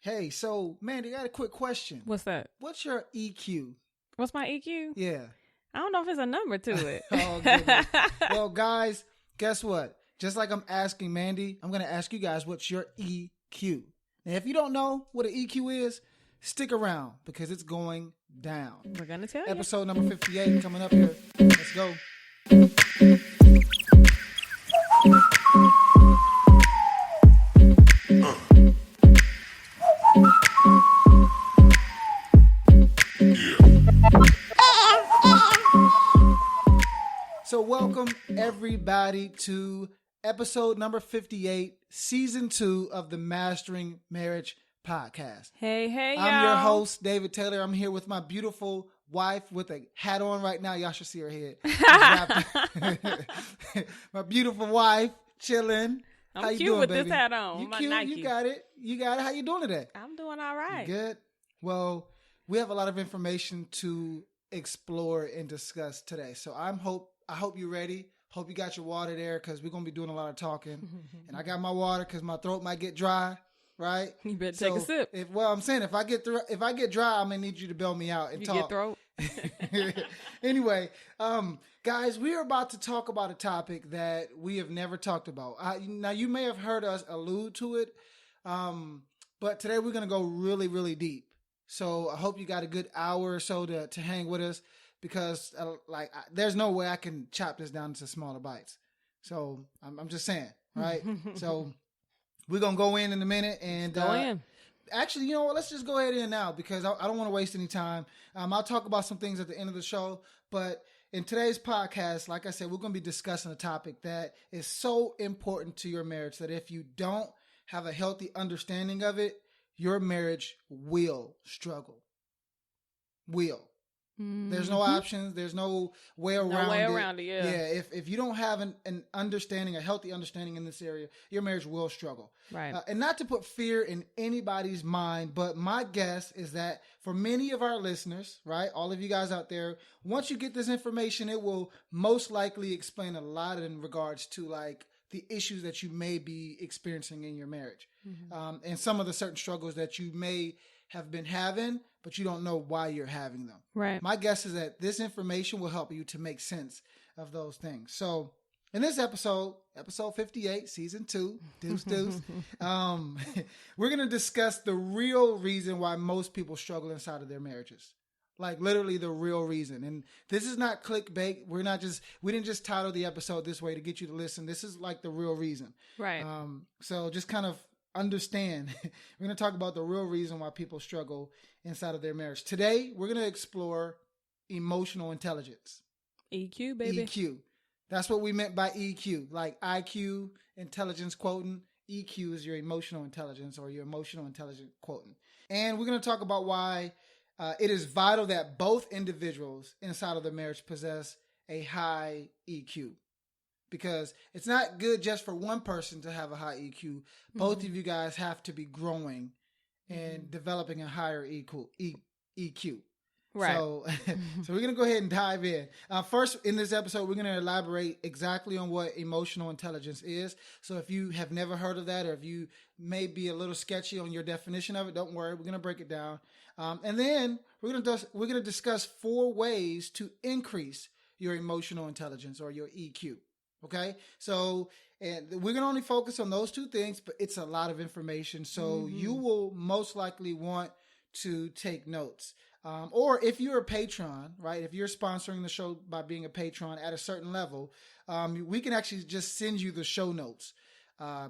Hey, so Mandy, I got a quick question. What's that? What's your EQ? What's my EQ? Yeah. I don't know if it's a number to it. Oh, goodness. Well, guys, guess what? Just like I'm asking Mandy, I'm going to ask you guys what's your EQ. Now, if you don't know what an EQ is, stick around because it's going down. We're going to tell you. Episode number 58 coming up here. Let's go. So welcome everybody to episode number 58, season 2 of the Mastering Marriage podcast. Hey, y'all. I'm your host, David Taylor. I'm here with my beautiful wife with a hat on right now. Y'all should see her head. My beautiful wife, chilling. I'm How you cute doing, with baby? this hat on. You My cute. Nike. You got it. How you doing today? I'm doing all right. Good. Well, we have a lot of information to explore and discuss today. So I hope you're ready. Hope you got your water there because we're going to be doing a lot of talking. And I got my water because my throat might get dry, right? You better take a sip. If I get dry, I'm going to need you to bail me out and talk. You get throat? Anyway, guys, we are about to talk about a topic that we have never talked about. Now, you may have heard us allude to it, but today we're going to go really, really deep. So I hope you got a good hour or so to hang with us because there's no way I can chop this down into smaller bites. So I'm just saying, right? So we're going to go in a minute and go in. Actually, you know what? Let's just go ahead in now because I don't want to waste any time. I'll talk about some things at the end of the show, but in today's podcast, like I said, we're going to be discussing a topic that is so important to your marriage that if you don't have a healthy understanding of it, your marriage will struggle. Mm-hmm. There's no options. There's no way around it. Yeah. If you don't have an understanding, a healthy understanding in this area, your marriage will struggle. Right. And not to put fear in anybody's mind, but my guess is that for many of our listeners, right, all of you guys out there, once you get this information, it will most likely explain a lot in regards to like the issues that you may be experiencing in your marriage, and some of the certain struggles that you may have been having, but you don't know why you're having them. Right. My guess is that this information will help you to make sense of those things. So in this episode 58, season 2, deuce, we're going to discuss the real reason why most people struggle inside of their marriages. Like literally the real reason. And this is not clickbait. We didn't just title the episode this way to get you to listen. This is like the real reason. Right. So just kind of understand. We're going to talk about the real reason why people struggle inside of their marriage. Today, we're going to explore emotional intelligence. EQ, baby. EQ. That's what we meant by EQ. Like IQ, intelligence quotient. EQ is your emotional intelligence or your emotional intelligence quotient. And we're going to talk about why it is vital that both individuals inside of the marriage possess a high EQ. Because it's not good just for one person to have a high EQ. Both of you guys have to be growing and developing a higher EQ. Right. So we're going to go ahead and dive in. First, in this episode, we're going to elaborate exactly on what emotional intelligence is. So if you have never heard of that, or if you may be a little sketchy on your definition of it, don't worry. We're going to break it down. And then we're going to discuss 4 ways to increase your emotional intelligence or your EQ. Okay, so and we're going to only focus on those 2 things, but it's a lot of information. So you will most likely want to take notes. Or if you're a patron, right, if you're sponsoring the show by being a patron at a certain level, we can actually just send you the show notes.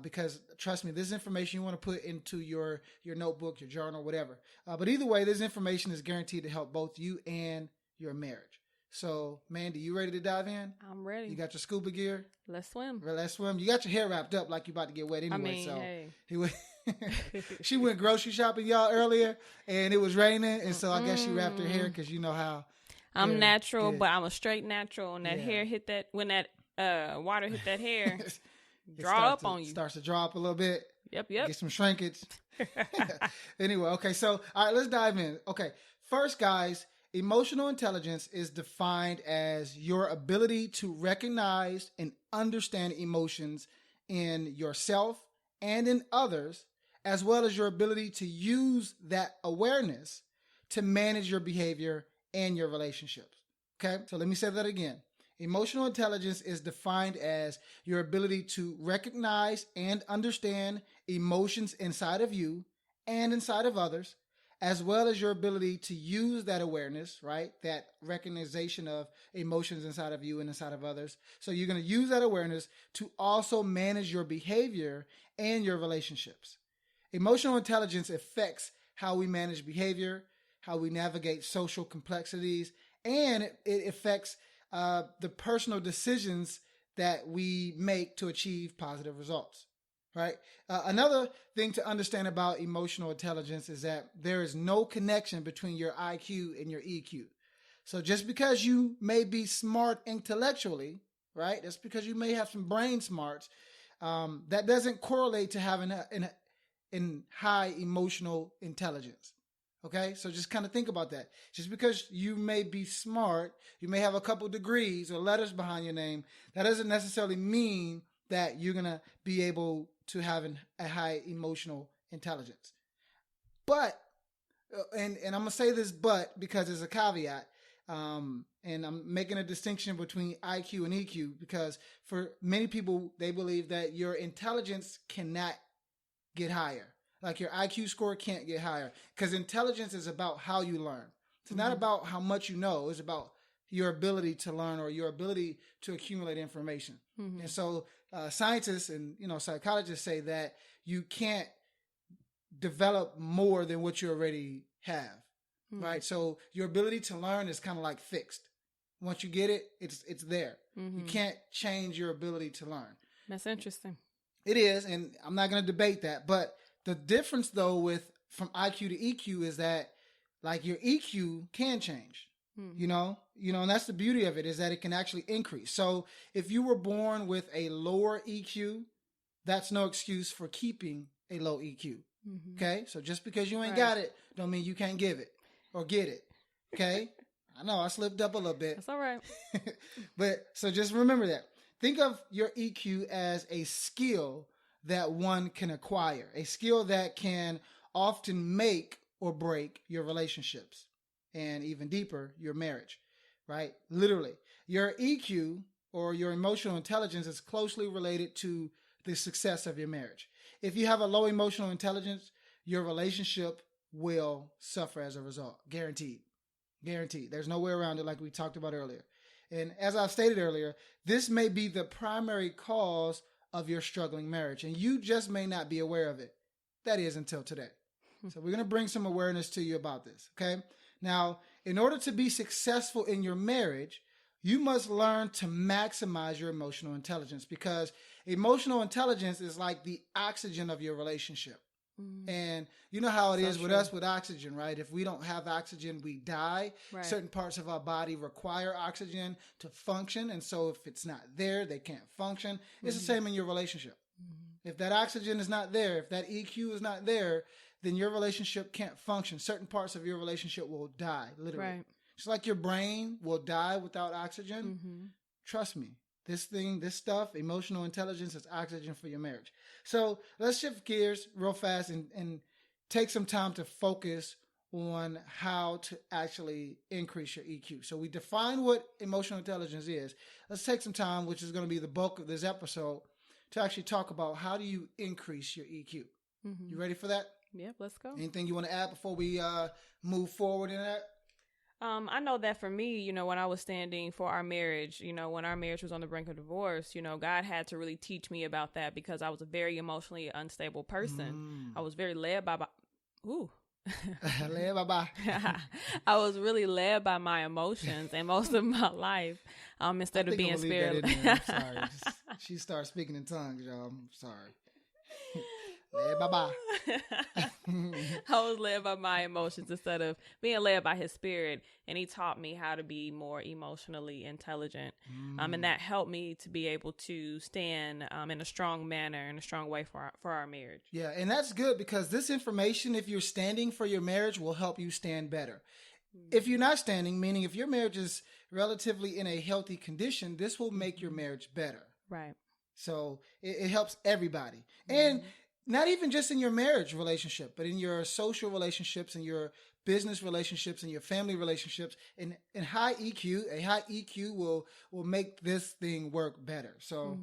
Because trust me, this information you want to put into your notebook, your journal, whatever. But either way, this information is guaranteed to help both you and your marriage. So, Mandy, you ready to dive in? I'm ready. You got your scuba gear? Let's swim. Let's swim. You got your hair wrapped up like you're about to get wet anyway. Hey. She went grocery shopping, y'all, earlier, and it was raining, and so I guess she wrapped her hair because you know how. I'm natural, but I'm a straight natural, and that hair hit that, when that water hit that hair, draw up on you. Starts to draw up a little bit. Yep. Get some shrinkage. Anyway, okay, so, all right, let's dive in. Okay, first, guys, emotional intelligence is defined as your ability to recognize and understand emotions in yourself and in others, as well as your ability to use that awareness to manage your behavior and your relationships. Okay, so let me say that again. Emotional intelligence is defined as your ability to recognize and understand emotions inside of you and inside of others, as well as your ability to use that awareness, right? That recognition of emotions inside of you and inside of others. So you're going to use that awareness to also manage your behavior and your relationships. Emotional intelligence affects how we manage behavior, how we navigate social complexities, and it affects the personal decisions that we make to achieve positive results. Right. Another thing to understand about emotional intelligence is that there is no connection between your IQ and your EQ. So just because you may be smart intellectually, right, that's because you may have some brain smarts, that doesn't correlate to having in high emotional intelligence. Okay, so just kind of think about that. Just because you may be smart, you may have a couple degrees or letters behind your name, that doesn't necessarily mean that you're going to be able to have a high emotional intelligence. But, and I'm going to say this but because there's a caveat, and I'm making a distinction between IQ and EQ because for many people, they believe that your intelligence cannot get higher. Like your IQ score can't get higher because intelligence is about how you learn. It's not about how much you know. It's about your ability to learn or your ability to accumulate information. And so scientists and psychologists say that you can't develop more than what you already have, right? So your ability to learn is kind of like fixed. Once you get it, it's there. You can't change your ability to learn. That's interesting. It is, and I'm not going to debate that, but the difference, though, from IQ to EQ is that, like, your EQ can change, and that's the beauty of it is that it can actually increase. So if you were born with a lower EQ, that's no excuse for keeping a low EQ. Okay, so just because you ain't got it, don't mean you can't give it or get it. Okay, I know I slipped up a little bit. That's all right. But so just remember that. Think of your EQ as a skill that one can acquire, a skill that can often make or break your relationships and even deeper, your marriage, right? Literally, your EQ or your emotional intelligence is closely related to the success of your marriage. If you have a low emotional intelligence, your relationship will suffer as a result. Guaranteed. Guaranteed. There's no way around it like we talked about earlier. And as I stated earlier, this may be the primary cause of your struggling marriage, and you just may not be aware of it. That is until today. So we're going to bring some awareness to you about this, okay? Now, in order to be successful in your marriage, you must learn to maximize your emotional intelligence because emotional intelligence is like the oxygen of your relationship. And you know how it is with us with oxygen, right? If we don't have oxygen, we die. Right. Certain parts of our body require oxygen to function. And so if it's not there, they can't function. It's the same in your relationship. If that oxygen is not there, if that EQ is not there, then your relationship can't function. Certain parts of your relationship will die, literally. Right. Just like your brain will die without oxygen. Trust me. This stuff, emotional intelligence is oxygen for your marriage. So let's shift gears real fast and take some time to focus on how to actually increase your EQ. So we define what emotional intelligence is. Let's take some time, which is going to be the bulk of this episode, to actually talk about how do you increase your EQ. You ready for that? Yep, let's go. Anything you want to add before we move forward in that? I know that for me, when I was standing for our marriage, when our marriage was on the brink of divorce, God had to really teach me about that because I was a very emotionally unstable person. I was very led by I was really led by my emotions and most of my life, instead of being spirit. I'm sorry. She started speaking in tongues, y'all. I'm sorry. Bye-bye. I was led by my emotions instead of being led by his spirit. And he taught me how to be more emotionally intelligent. And that helped me to be able to stand in a strong manner, in a strong way for our marriage. Yeah, and that's good because this information, if you're standing for your marriage, will help you stand better. If you're not standing, meaning if your marriage is relatively in a healthy condition, this will make your marriage better. Right. So it helps everybody. And not even just in your marriage relationship, but in your social relationships, in your business relationships, and your family relationships. And high EQ, a high EQ will make this thing work better. So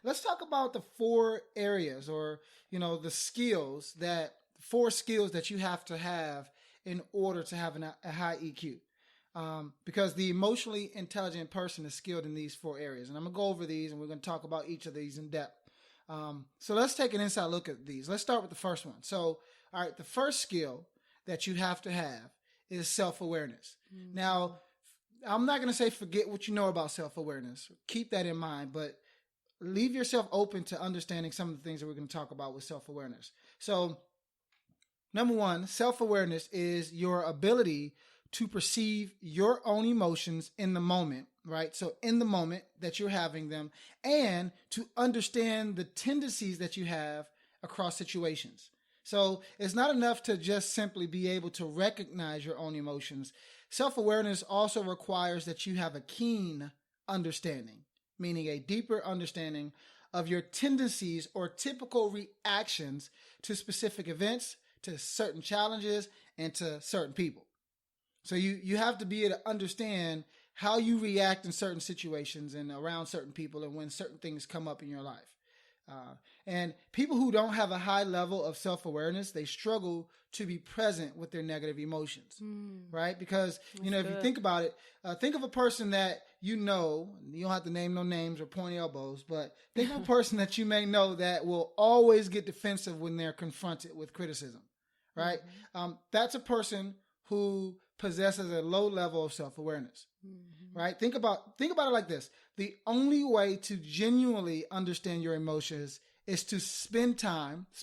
let's talk about the 4 areas, or the skills, that 4 skills that you have to have in order to have a high EQ. Because the emotionally intelligent person is skilled in these 4 areas. And I'm going to go over these, and we're going to talk about each of these in depth. So let's take an inside look at these. Let's start with the first one. So, all right, the first skill that you have to have is self-awareness. Mm-hmm. Now, I'm not going to say forget what you know about self-awareness. Keep that in mind, but leave yourself open to understanding some of the things that we're going to talk about with self-awareness. So, number 1, self-awareness is your ability to perceive your own emotions in the moment, right? So in the moment that you're having them, and to understand the tendencies that you have across situations. So it's not enough to just simply be able to recognize your own emotions. Self-awareness also requires that you have a keen understanding, meaning a deeper understanding of your tendencies or typical reactions to specific events, to certain challenges, and to certain people. So you have to be able to understand how you react in certain situations and around certain people, and when certain things come up in your life. And people who don't have a high level of self-awareness, they struggle to be present with their negative emotions, right? Because, if you think about it, think of a person that you don't have to name no names or point elbows, but think of a person that you may know that will always get defensive when they're confronted with criticism, right? That's a person who possesses a low level of self-awareness, right? Think about it like this. The only way to genuinely understand your emotions is to spend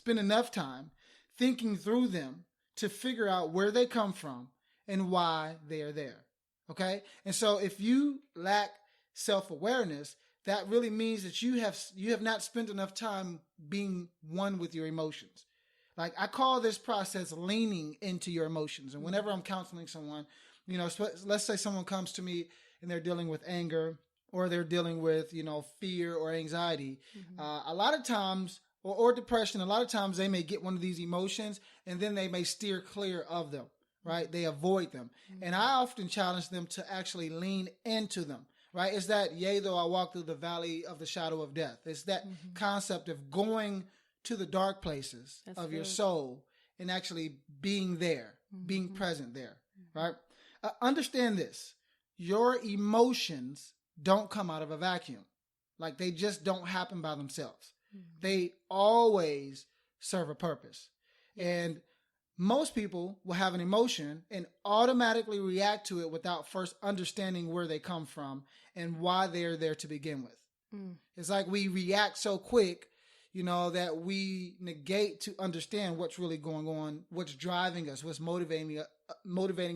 enough time thinking through them to figure out where they come from and why they are there. Okay? And so if you lack self-awareness, that really means that you have not spent enough time being one with your emotions. Like, I call this process leaning into your emotions. And whenever I'm counseling someone, let's say someone comes to me and they're dealing with anger, or they're dealing with, fear or anxiety. A lot of times, or depression, a lot of times they may get one of these emotions and then they may steer clear of them, right? They avoid them. And I often challenge them to actually lean into them, right? It's that, yea, though I walk through the valley of the shadow of death. It's that concept of going to the dark places of your soul and actually being there, being present there, right? Understand this. Your emotions don't come out of a vacuum. Like, they just don't happen by themselves. They always serve a purpose. And most people will have an emotion and automatically react to it without first understanding where they come from and why they're there to begin with. It's like we react so quick, that we negate to understand what's really going on, what's driving us, what's motivating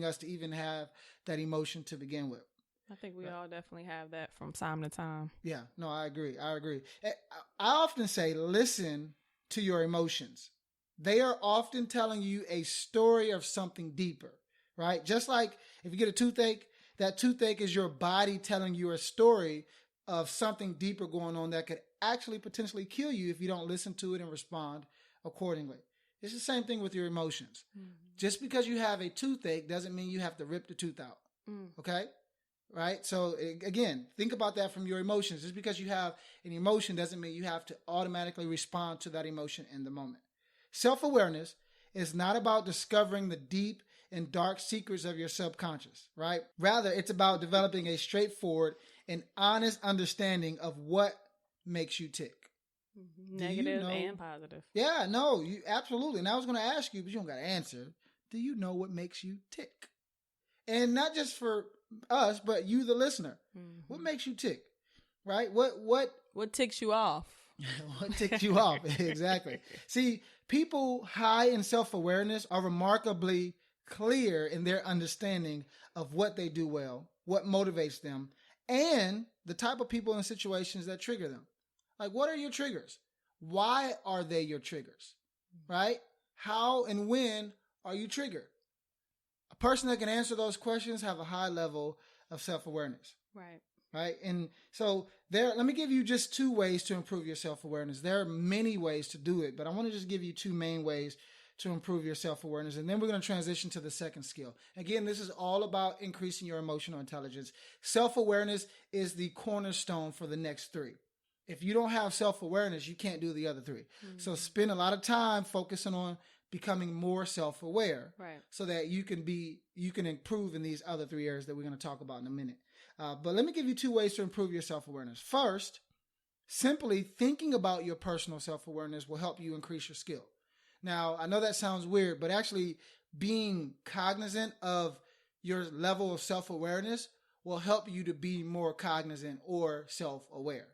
us to even have that emotion to begin with. I think we all definitely have that from time to time. Yeah, no, I agree. I often say, listen to your emotions. They are often telling you a story of something deeper, right? Just like if you get a toothache, that toothache is your body telling you a story of something deeper going on that could actually potentially kill you if you don't listen to it and respond accordingly. It's the same thing with your emotions. Just because you have a toothache doesn't mean you have to rip the tooth out. Okay? Right? So again, think about that from your emotions. Just because you have an emotion doesn't mean you have to automatically respond to that emotion in the moment. Self-awareness is not about discovering the deep and dark secrets of your subconscious, right? Rather, it's about developing a straightforward and honest understanding of what makes you tick. Negative and positive. Yeah, no, you absolutely. And I was going to ask you, but you don't got to answer. Do you know what makes you tick? And not just for us, but you, the listener. What makes you tick? Right? What ticks you off? What ticks you off? Exactly. See, people high in self-awareness are remarkably clear in their understanding of what they do well, what motivates them, and the type of people and situations that trigger them. Like, what are your triggers? Why are they your triggers? Right? How and when are you triggered? A person that can answer those questions have a high level of self-awareness. Right. right? And so let me give you just 2 ways to improve your self-awareness. There are many ways to do it, but I want to just give you 2 main ways to improve your self-awareness. And then we're going to transition to the second skill. Again, this is all about increasing your emotional intelligence. Self-awareness is the cornerstone for the next 3. If you don't have self-awareness, you can't do the other 3. Mm-hmm. So spend a lot of time focusing on becoming more self-aware, right, so that you can improve in these other 3 areas that we're going to talk about in a minute. But let me give you 2 ways to improve your self-awareness. First, simply thinking about your personal self-awareness will help you increase your skill. Now, I know that sounds weird, but actually being cognizant of your level of self-awareness will help you to be more cognizant or self-aware,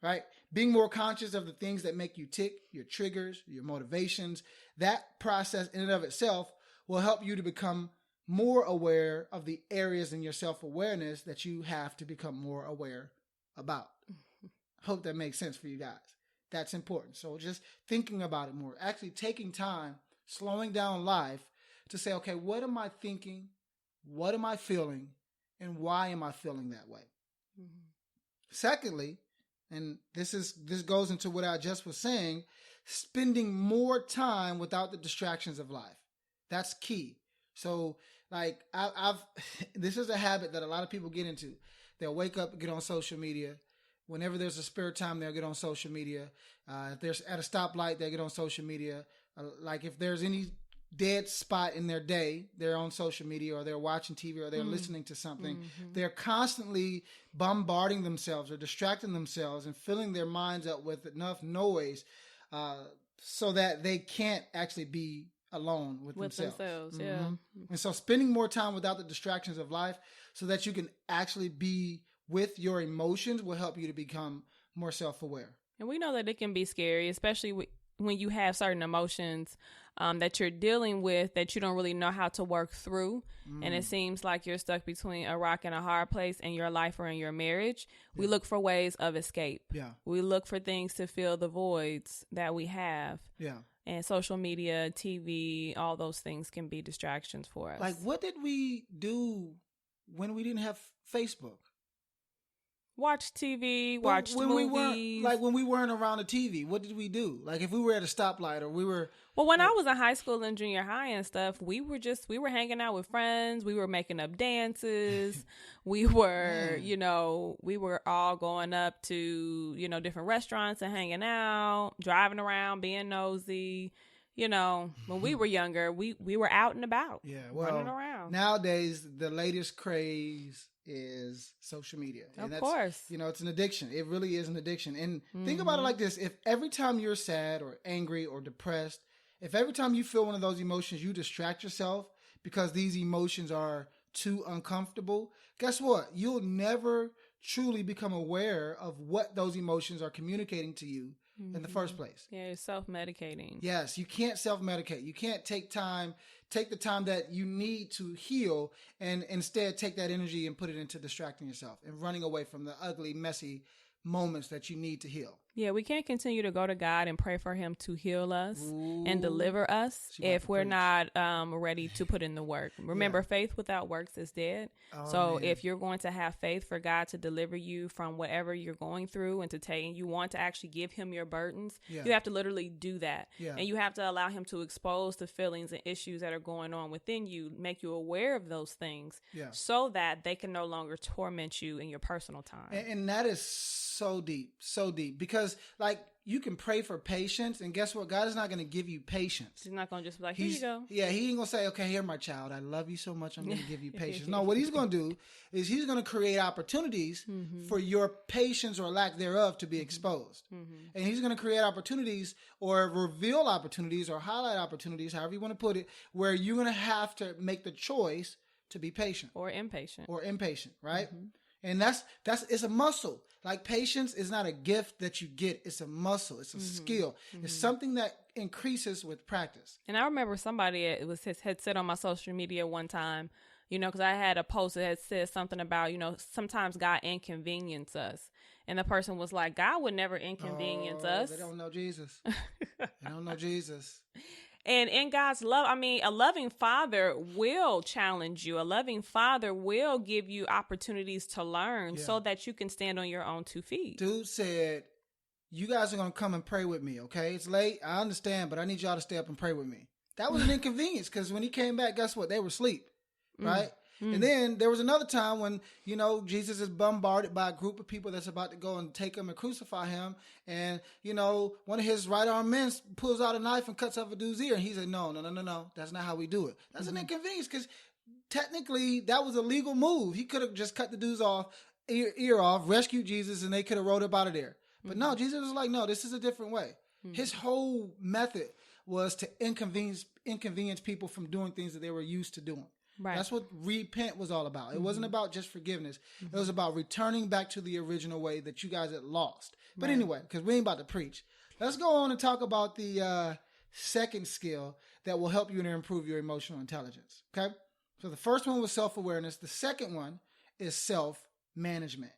right? Being more conscious of the things that make you tick, your triggers, your motivations, that process in and of itself will help you to become more aware of the areas in your self-awareness that you have to become more aware about. Hope that makes sense for you guys. That's important. So just thinking about it more, actually taking time, slowing down life to say, okay, what am I thinking? What am I feeling? And why am I feeling that way? Mm-hmm. Secondly, and this goes into what I just was saying, spending more time without the distractions of life. That's key. So like I've this is a habit that a lot of people get into. They'll wake up and get on social media. Whenever there's a spare time, they'll get on social media. If there's at a stoplight, they get on social media. Like if there's any dead spot in their day, they're on social media, or they're watching TV, or they're listening to something. Mm-hmm. They're constantly bombarding themselves or distracting themselves and filling their minds up with enough noise so that they can't actually be alone with themselves. Mm-hmm. Yeah. And so spending more time without the distractions of life so that you can actually be with your emotions will help you to become more self-aware. And we know that it can be scary, especially when you have certain emotions that you're dealing with that you don't really know how to work through. And it seems like you're stuck between a rock and a hard place in your life or in your marriage. We look for ways of escape. Yeah. We look for things to fill the voids that we have. Yeah. And social media, TV, all those things can be distractions for us. Like, what did we do when we didn't have Facebook? Watch TV, watch movies. When we weren't around the TV, what did we do? Like if we were at a stoplight or we were... Well, when I was in high school and junior high and stuff, we were hanging out with friends. We were making up dances. We were, we were all going up to, different restaurants and hanging out, driving around, being nosy. When we were younger, we were out and about, running around. Nowadays, the latest craze is social media. Of course. It's an addiction. It really is an addiction. And think about it like this. If every time you're sad or angry or depressed, if every time you feel one of those emotions, you distract yourself because these emotions are too uncomfortable, guess what? You'll never truly become aware of what those emotions are communicating to you in the first place. Yeah, you're self-medicating. Yes, you can't self-medicate. You can't take the time that you need to heal and instead take that energy and put it into distracting yourself and running away from the ugly, messy moments that you need to heal. Yeah, we can't continue to go to God and pray for him to heal us and deliver us if we're not ready to put in the work. Remember, faith without works is dead. If you're going to have faith for God to deliver you from whatever you're going through and you want to actually give him your burdens, you have to literally do that. Yeah. And you have to allow him to expose the feelings and issues that are going on within you, make you aware of those things so that they can no longer torment you in your personal time. And that is so deep, because you can pray for patience, and guess what? God is not going to give you patience. He's not going to just be like, here you go. Yeah, he ain't going to say, okay, here, my child, I love you so much, I'm going to give you patience. No, what he's going to do is he's going to create opportunities for your patience or lack thereof to be exposed. And he's going to create opportunities or reveal opportunities or highlight opportunities, however you want to put it, where you're going to have to make the choice to be patient. Or impatient, right? And that's it's a muscle. Like patience is not a gift that you get. It's a muscle. It's a skill. It's something that increases with practice. And I remember somebody had said on my social media one time, because I had a post that had said something about, sometimes God inconvenience us. And the person was like, God would never inconvenience us. They don't know Jesus. They don't know Jesus. And in God's love, I mean, a loving father will challenge you. A loving father will give you opportunities to learn so that you can stand on your own 2 feet. Dude said, you guys are going to come and pray with me, okay? It's late. I understand, but I need y'all to stay up and pray with me. That was an inconvenience because when he came back, guess what? They were asleep, right? And then there was another time when, you know, Jesus is bombarded by a group of people that's about to go and take him and crucify him. And, you know, one of his right arm men pulls out a knife and cuts off a dude's ear. And he said, no. That's not how we do it. That's an inconvenience because technically that was a legal move. He could have just cut the dude's ear off, rescued Jesus, and they could have rode up out of there. But no, Jesus was like, no, this is a different way. His whole method was to inconvenience people from doing things that they were used to doing. Right. That's what repent was all about. It wasn't about just forgiveness. It was about returning back to the original way that you guys had lost. But anyway, because we ain't about to preach, let's go on and talk about the second skill that will help you to improve your emotional intelligence. Okay? So the first one was self-awareness. The second one is self-management.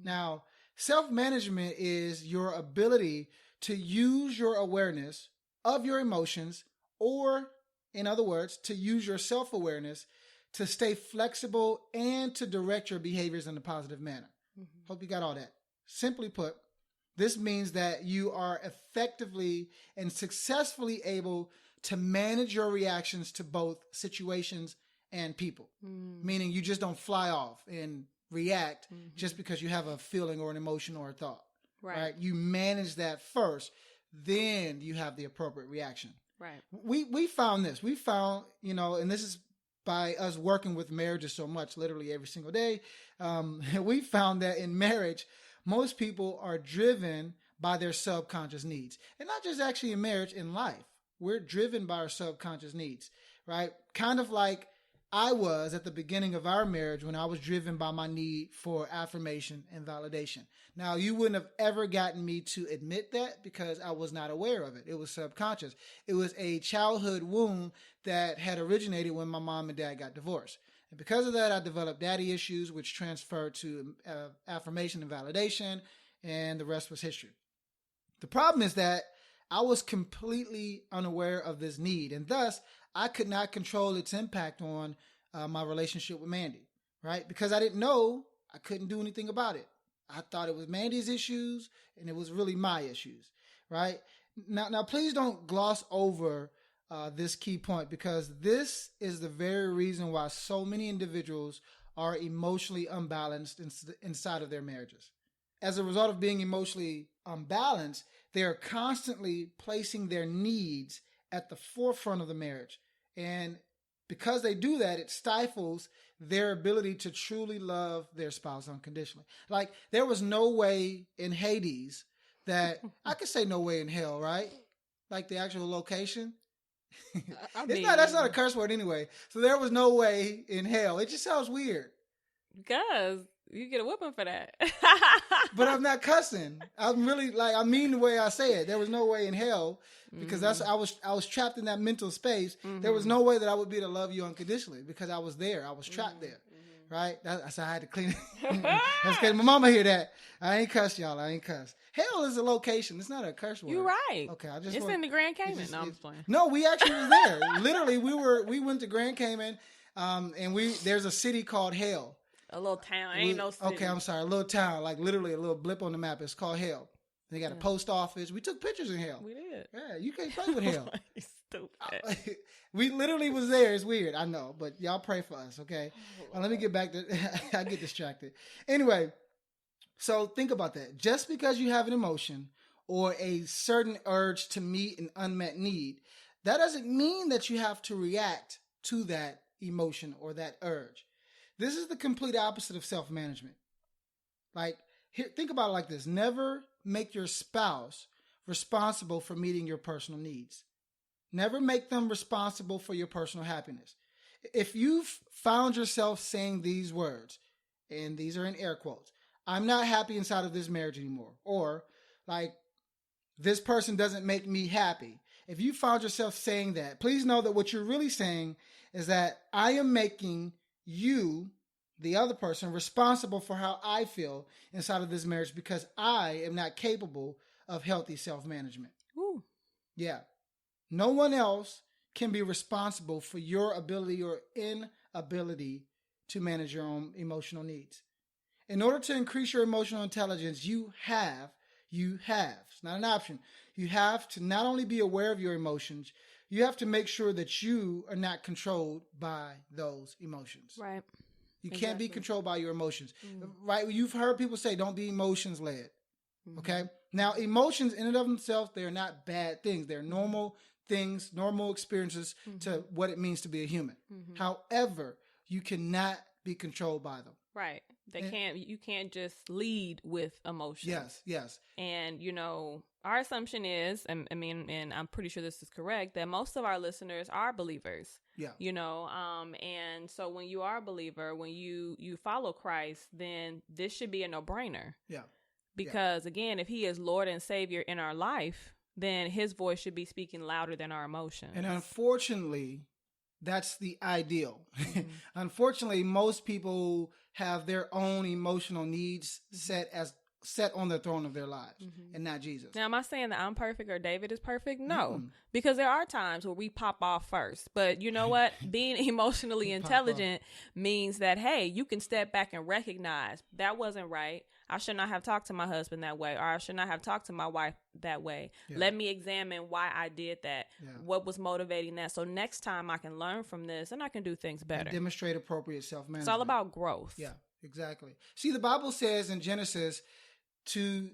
Now, self-management is your ability to use your awareness of your emotions, or in other words, to use your self-awareness to stay flexible and to direct your behaviors in a positive manner. Hope you got all that. Simply put, this means that you are effectively and successfully able to manage your reactions to both situations and people. Meaning you just don't fly off and react just because you have a feeling or an emotion or a thought. Right? You manage that first, then you have the appropriate reaction. Right. We found this. We found, you know, and this is by us working with marriages so much, literally every single day. We found that in marriage, most people are driven by their subconscious needs. And not just actually in marriage, in life. We're driven by our subconscious needs, right? Kind of like I was at the beginning of our marriage when I was driven by my need for affirmation and validation. Now, you wouldn't have ever gotten me to admit that because I was not aware of it. It was subconscious. It was a childhood wound that had originated when my mom and dad got divorced. And because of that, I developed daddy issues, which transferred to affirmation and validation, and the rest was history. The problem is that I was completely unaware of this need, and thus I could not control its impact on my relationship with Mandy, right? Because I didn't know, I couldn't do anything about it. I thought it was Mandy's issues, and it was really my issues, right? Now, please don't gloss over this key point, because this is the very reason why so many individuals are emotionally unbalanced inside of their marriages. As a result of being emotionally unbalanced, they are constantly placing their needs at the forefront of the marriage. And because they do that, it stifles their ability to truly love their spouse unconditionally. Like, there was no way in Hades that, I could say no way in hell, right? Like the actual location. That's not a curse word anyway. So there was no way in hell. It just sounds weird. Because you get a whipping for that. But I'm not cussing. I'm really I mean the way I say it. There was no way in hell, because I was trapped in that mental space. There was no way that I would be to love you unconditionally, because I was there. I was trapped there. Right? So I had to clean it. That's okay. My mama hear that. I ain't cuss, y'all. I ain't cuss. Hell is a location. It's not a curse word. You're right. Okay. It's in the Grand Cayman. No, I'm just playing. No, we actually was there. Literally, we went to Grand Cayman, and there's a city called Hell. A little town. Ain't no city. Okay, I'm sorry. A little town, like literally a little blip on the map. It's called Hell. They got a post office. We took pictures in Hell. We did. Yeah, you can't play with Hell. Stupid. We literally was there. It's weird. I know, but y'all pray for us, okay? Let me get back to. I get distracted. Anyway, so think about that. Just because you have an emotion or a certain urge to meet an unmet need, that doesn't mean that you have to react to that emotion or that urge. This is the complete opposite of self-management. Like, here, think about it like this. Never make your spouse responsible for meeting your personal needs. Never make them responsible for your personal happiness. If you've found yourself saying these words, and these are in air quotes, I'm not happy inside of this marriage anymore, or like, this person doesn't make me happy. If you found yourself saying that, please know that what you're really saying is that I am making you, the other person, responsible for how I feel inside of this marriage, because I am not capable of healthy self-management. Ooh. Yeah. No one else can be responsible for your ability or inability to manage your own emotional needs. In order to increase your emotional intelligence, you have, it's not an option. You have to not only be aware of your emotions, you have to make sure that you are not controlled by those emotions. Right. You can't be controlled by your emotions. Right? You've heard people say, don't be emotions led. Okay? Now, emotions in and of themselves, they're not bad things. They're normal things, normal experiences to what it means to be a human. However, you cannot be controlled by them. Right. You can't just lead with emotions. Yes. And, our assumption is, and I'm pretty sure this is correct, that most of our listeners are believers. Yeah. And so when you are a believer, when you follow Christ, then this should be a no-brainer. Yeah. Because again, if he is Lord and Savior in our life, then his voice should be speaking louder than our emotions. And unfortunately, that's the ideal. Unfortunately, most people have their own emotional needs set on the throne of their lives and not Jesus. Now, am I saying that I'm perfect or David is perfect? No, because there are times where we pop off first. But you know what? Being emotionally intelligent means that, hey, you can step back and recognize that wasn't right. I should not have talked to my husband that way, or I should not have talked to my wife that way. Yeah. Let me examine why I did that. Yeah. What was motivating that? So next time I can learn from this and I can do things better. And demonstrate appropriate self-management. It's all about growth. Yeah, exactly. See, the Bible says in Genesis to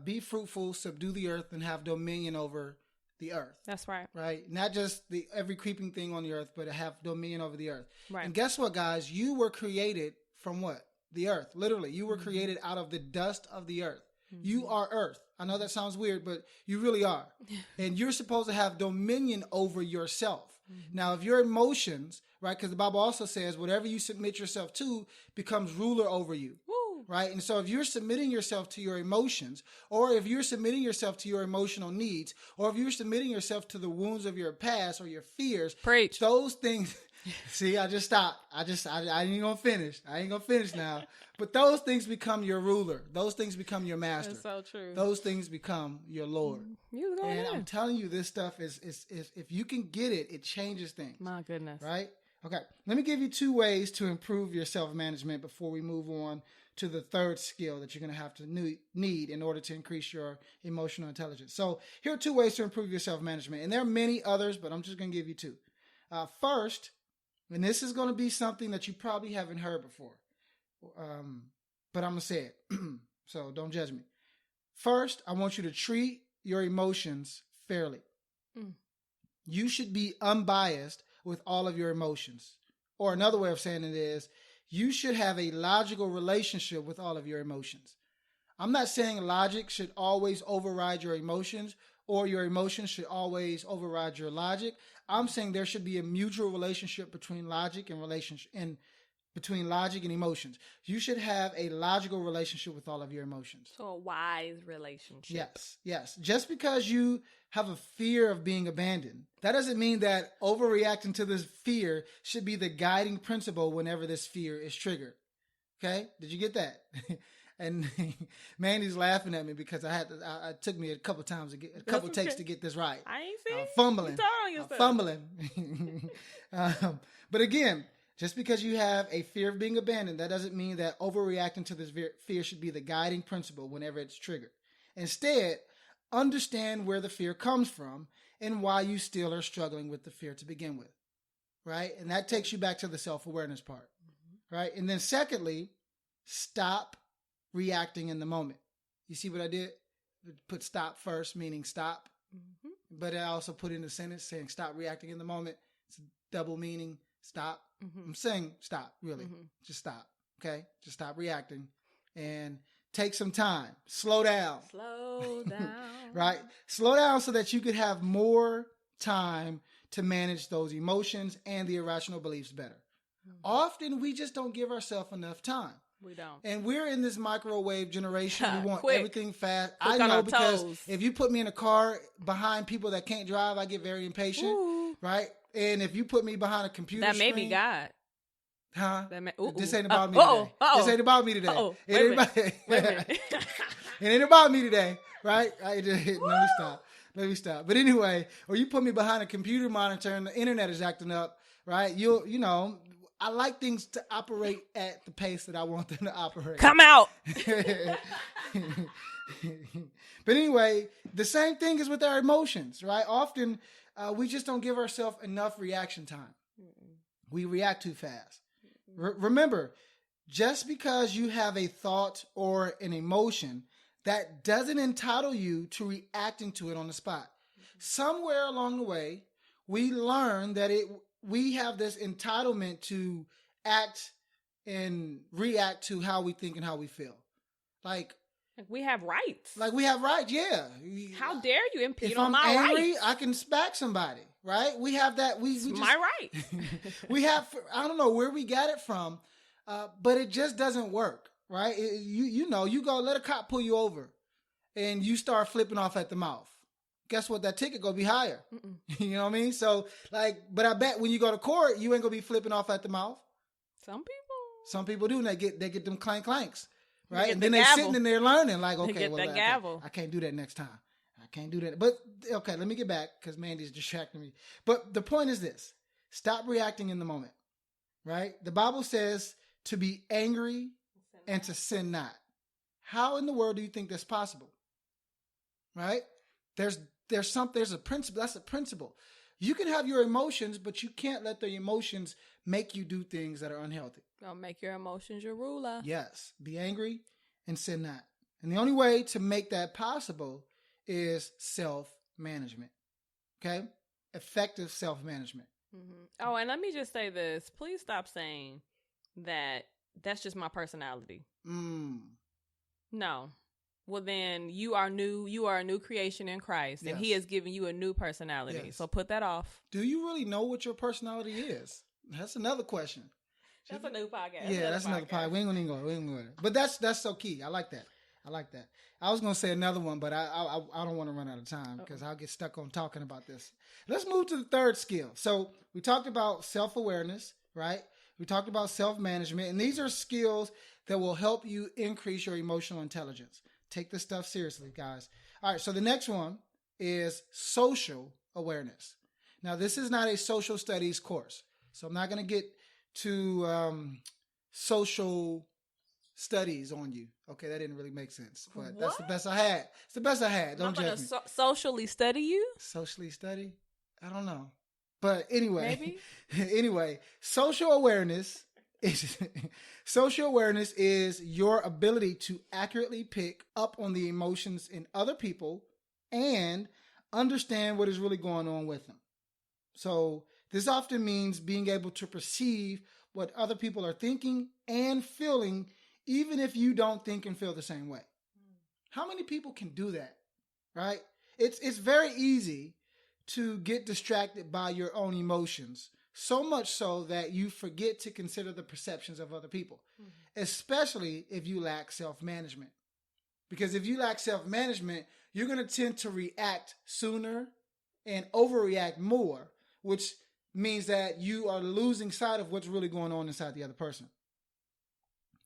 be fruitful, subdue the earth, and have dominion over the earth. That's right. Right? Not just every creeping thing on the earth, but to have dominion over the earth. Right. And guess what, guys? You were created from what? The earth. Literally, you were created out of the dust of the earth. You are earth. I know that sounds weird, but you really are. And you're supposed to have dominion over yourself. Now, if your emotions, right, because the Bible also says whatever you submit yourself to becomes ruler over you. Woo. Right? And so if you're submitting yourself to your emotions, or if you're submitting yourself to your emotional needs, or if you're submitting yourself to the wounds of your past or your fears, preach. Those things... See, I just stopped. I ain't gonna finish. I ain't gonna finish now. But those things become your ruler. Those things become your master. That's so true. Those things become your Lord. And I'm telling you, this stuff is if you can get it, it changes things. My goodness. Right? Okay. Let me give you 2 ways to improve your self-management before we move on to the third skill that you're going to have to need in order to increase your emotional intelligence. So here are 2 ways to improve your self-management. And there are many others, but I'm just going to give you 2. First, and this is going to be something that you probably haven't heard before, but I'm going to say it, so don't judge me. First, I want you to treat your emotions fairly. You should be unbiased with all of your emotions. Or another way of saying it is, you should have a logical relationship with all of your emotions. I'm not saying logic should always override your emotions, or your emotions should always override your logic. I'm saying there should be a mutual relationship between logic and between logic and emotions. You should have a logical relationship with all of your emotions. So a wise relationship. Yes. Just because you have a fear of being abandoned, that doesn't mean that overreacting to this fear should be the guiding principle whenever this fear is triggered. Okay? Did you get that? And Mandy's laughing at me because it took me a couple times to get a couple takes to get this right. I ain't see. Fumbling. Fumbling. But again, just because you have a fear of being abandoned, that doesn't mean that overreacting to this fear should be the guiding principle whenever it's triggered. Instead, understand where the fear comes from and why you still are struggling with the fear to begin with. Right? And that takes you back to the self-awareness part. Right? And then secondly, stop reacting in the moment. You see what I did? Put stop first, meaning stop. But I also put in a sentence saying stop reacting in the moment. It's a double meaning. Stop. I'm saying stop, really. Just stop. Okay? Just stop reacting and take some time. Slow down. Right? Slow down so that you could have more time to manage those emotions and the irrational beliefs better. Often we just don't give ourselves enough time. We don't. And we're in this microwave generation. We want Quick. Everything fast. Quick I know because toes. if you put me in a car behind people that can't drive, I get very impatient. Ooh. Right? And if you put me behind a computer that screen, may be God. Huh? This ain't about me today. This ain't about me today. It ain't about me today. Right? Let me stop. Let me stop. But anyway, or you put me behind a computer monitor and the internet is acting up, right? You know, I like things to operate at the pace that I want them to operate. Come out. But anyway, the same thing is with our emotions, right? Often we just don't give ourselves enough reaction time. We react too fast. Remember, just because you have a thought or an emotion, that doesn't entitle you to reacting to it on the spot. Somewhere along the way, we learn that we have this entitlement to act and react to how we think and how we feel. Like we have rights. Like we have rights, yeah. How dare you impede If on I'm my angry, rights? I can smack somebody, right? We have that. It's my right. We have, I don't know where we got it from, but it just doesn't work, right? You know, you go let a cop pull you over and you start flipping off at the mouth. Guess what? That ticket gonna be higher. You know what I mean? So like, but I bet when you go to court, you ain't gonna be flipping off at the mouth. Some people do, and they get them clanks, right? And then they're sitting in there learning, like, okay, well, I can't do that next time. I can't do that. But okay, let me get back because Mandy's distracting me. But the point is this: stop reacting in the moment, right? The Bible says to be angry and to sin not. How in the world do you think that's possible? Right? There's a principle. That's a principle. You can have your emotions, but you can't let the emotions make you do things that are unhealthy. Don't make your emotions your ruler. Yes. Be angry and sin not. And the only way to make that possible is self-management. Okay? Effective self-management. Mm-hmm. Oh, and let me just say this. Please stop saying that that's just my personality. No. Well, then you are new. You are a new creation in Christ, and He has given you a new personality. Yes. So put that off. Do you really know what your personality is? That's another question. That's a new podcast. Yeah, that's another podcast. We ain't gonna go there. But that's so key. I like that. I was gonna say another one, but I don't want to run out of time because I'll get stuck on talking about this. Let's move to the third skill. So we talked about self-awareness, right? We talked about self-management, and these are skills that will help you increase your emotional intelligence. Take this stuff seriously, guys. All right, so the next one is social awareness. Now, this is not a social studies course, so I'm not going to get to social studies on you. Okay, that didn't really make sense, but that's the best I had. It's the best I had. Don't judge me. Socially study you? Socially study? I don't know. But anyway. Maybe? Anyway, social awareness is your ability to accurately pick up on the emotions in other people and understand what is really going on with them. So this often means being able to perceive what other people are thinking and feeling, even if you don't think and feel the same way. How many people can do that, right? It's very easy to get distracted by your own emotions, so much so that you forget to consider the perceptions of other people, especially if you lack self-management. Because if you lack self-management, you're going to tend to react sooner and overreact more, which means that you are losing sight of what's really going on inside the other person.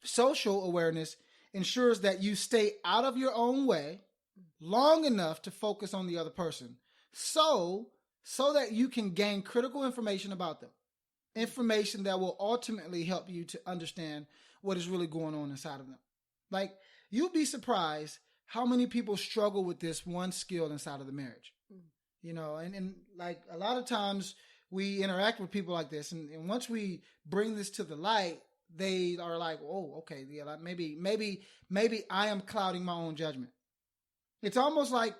Social awareness ensures that you stay out of your own way long enough to focus on the other person, so that you can gain critical information about them, information that will ultimately help you to understand what is really going on inside of them. Like, you'll be surprised how many people struggle with this one skill inside of the marriage. You know, and like a lot of times we interact with people like this, and once we bring this to the light, they are like, oh, okay, yeah, like maybe I am clouding my own judgment. It's almost like,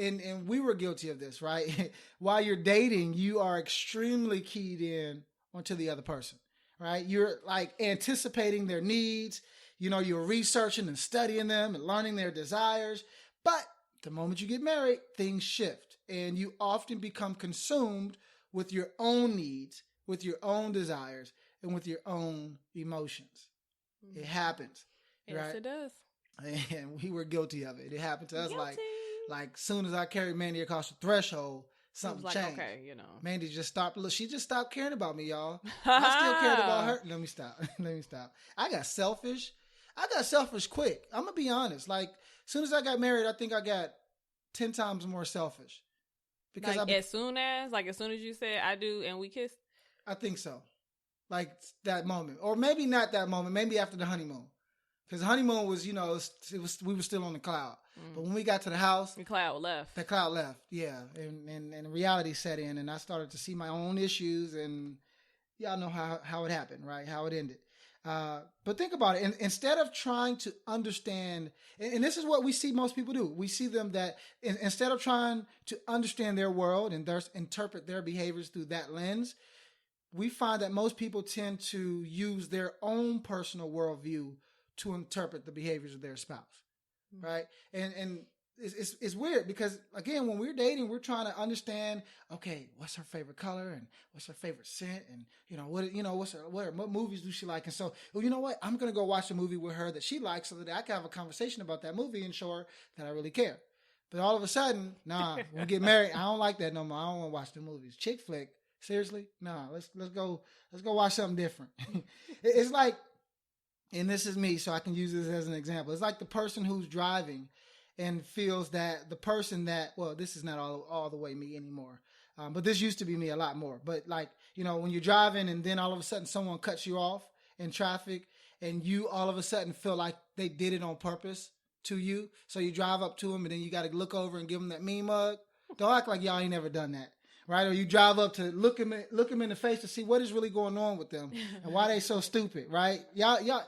and we were guilty of this, right? While you're dating, you are extremely keyed in onto the other person, right? You're like anticipating their needs. You know, you're researching and studying them and learning their desires. But the moment you get married, things shift, and you often become consumed with your own needs, with your own desires, and with your own emotions. It happens. Yes, right? It does. And we were guilty of it. It happened to us like soon as I carried Mandy across the threshold, something changed. Okay, you know. Mandy just stopped. Look, she just stopped caring about me, y'all. I still cared about her. Let me stop. I got selfish quick. I'm going to be honest. Like, as soon as I got married, I think I got 10 times more selfish. Because like as soon as you said I do and we kissed. I think so. Like that moment, or maybe not that moment. Maybe after the honeymoon, because honeymoon was, you know, it was we were still on the cloud. But when we got to the house, the cloud left. The cloud left, yeah, and reality set in, and I started to see my own issues, and y'all know how it happened, right? How it ended. But think about it. And instead of trying to understand, and this is what we see most people do. We see them that instead of trying to understand their world and interpret their behaviors through that lens, we find that most people tend to use their own personal worldview to interpret the behaviors of their spouse, right? And it's weird because, again, when we're dating, we're trying to understand, okay, what's her favorite color and what's her favorite scent, and what movies do she like? And so, well, you know what? I'm gonna go watch a movie with her that she likes so that I can have a conversation about that movie and show her that I really care. But all of a sudden, nah, when we get married, I don't like that no more. I don't want to watch the movies. Chick flick. Seriously? Nah, let's go watch something different. It's like, and this is me, so I can use this as an example. It's like the person who's driving and feels that the person that, well, this is not all the way me anymore. But this used to be me a lot more. But like, you know, when you're driving and then all of a sudden someone cuts you off in traffic and you all of a sudden feel like they did it on purpose to you. So you drive up to them and then you got to look over and give them that mean mug. Don't act like y'all ain't never done that. Right? Or you drive up to look them in the face to see what is really going on with them and why they so stupid, right? Y'all,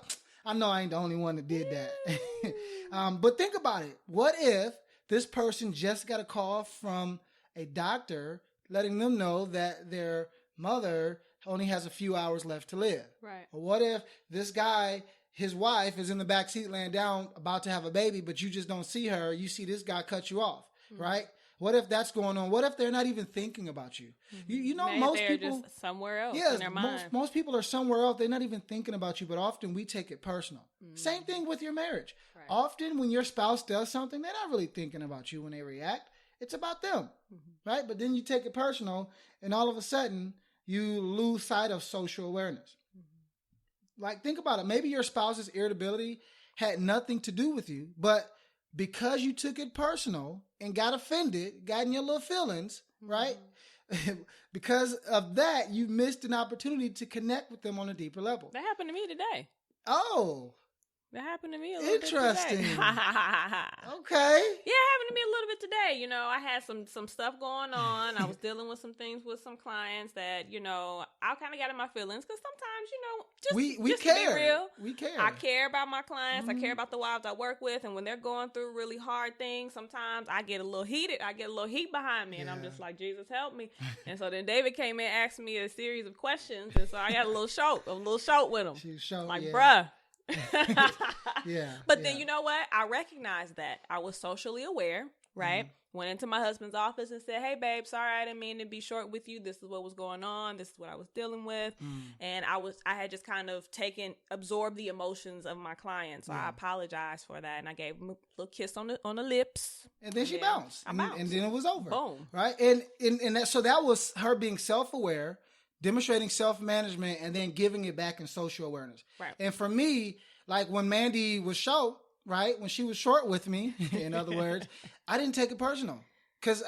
I know I ain't the only one that did that. But think about it. What if this person just got a call from a doctor letting them know that their mother only has a few hours left to live? Right. Or what if this guy, his wife is in the back seat laying down about to have a baby, but you just don't see her. You see this guy cut you off, right? What if that's going on? What if they're not even thinking about you? You know, maybe most they're people just somewhere else yes, in their mind. Most people are somewhere else. They're not even thinking about you, but often we take it personal. Same thing with your marriage. Right. Often when your spouse does something, they're not really thinking about you when they react. It's about them, right? But then you take it personal, and all of a sudden you lose sight of social awareness. Like, think about it. Maybe your spouse's irritability had nothing to do with you, but because you took it personal and got offended, got in your little feelings, right? Because of that, you missed an opportunity to connect with them on a deeper level. That happened to me today. Oh. That happened to me a little interesting. bit today. Okay. Yeah, it happened to me a little bit today. You know, I had some stuff going on. I was dealing with some things with some clients that, you know, I kind of got in my feelings because sometimes, you know, we just care. To be real, we care. I care about my clients. I care about the wives I work with, and when they're going through really hard things, sometimes I get a little heated. I get a little heat behind me, and I'm just like, Jesus, help me. And so then David came in and asked me a series of questions, and so I got a little short with him. She showed, like, yeah. bruh. But then you know what? I recognized that. I was socially aware, right? Went into my husband's office and said, hey, babe, sorry, I didn't mean to be short with you. This is what was going on. This is what I was dealing with. And I had just kind of absorbed the emotions of my client. So I apologized for that. And I gave him a little kiss on the lips. And then she bounced. I bounced. And then it was over. Boom. Right? And so that was her being self-aware, demonstrating self-management, and then giving it back in social awareness. Right. And for me, like when Mandy was short, right? When she was short with me, in other words, I didn't take it personal. Because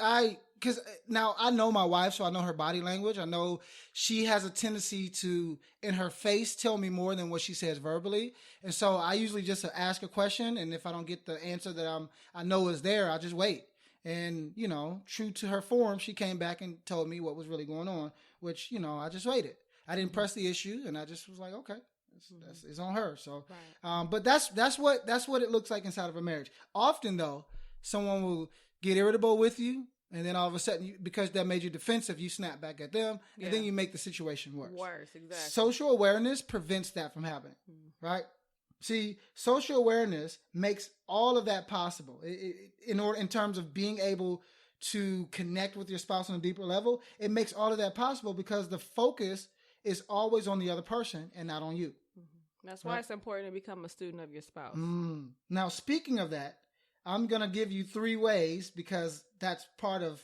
now I know my wife, so I know her body language. I know she has a tendency to, in her face, tell me more than what she says verbally. And so I usually just ask a question, and if I don't get the answer that I know is there, I just wait. And, you know, true to her form, she came back and told me what was really going on, which, you know, I just waited. I didn't press the issue, and I just was like, okay, it's on her. So, but that's what it looks like inside of a marriage. Often, though, someone will get irritable with you, and then all of a sudden, because that made you defensive, you snap back at them, and then you make the situation worse. Worse, exactly. Social awareness prevents that from happening, right? See, social awareness makes all of that possible. In terms of being able to connect with your spouse on a deeper level, it makes all of that possible because the focus is always on the other person and not on you. That's why it's important to become a student of your spouse. Now, speaking of that, I'm going to give you 3 ways because that's part of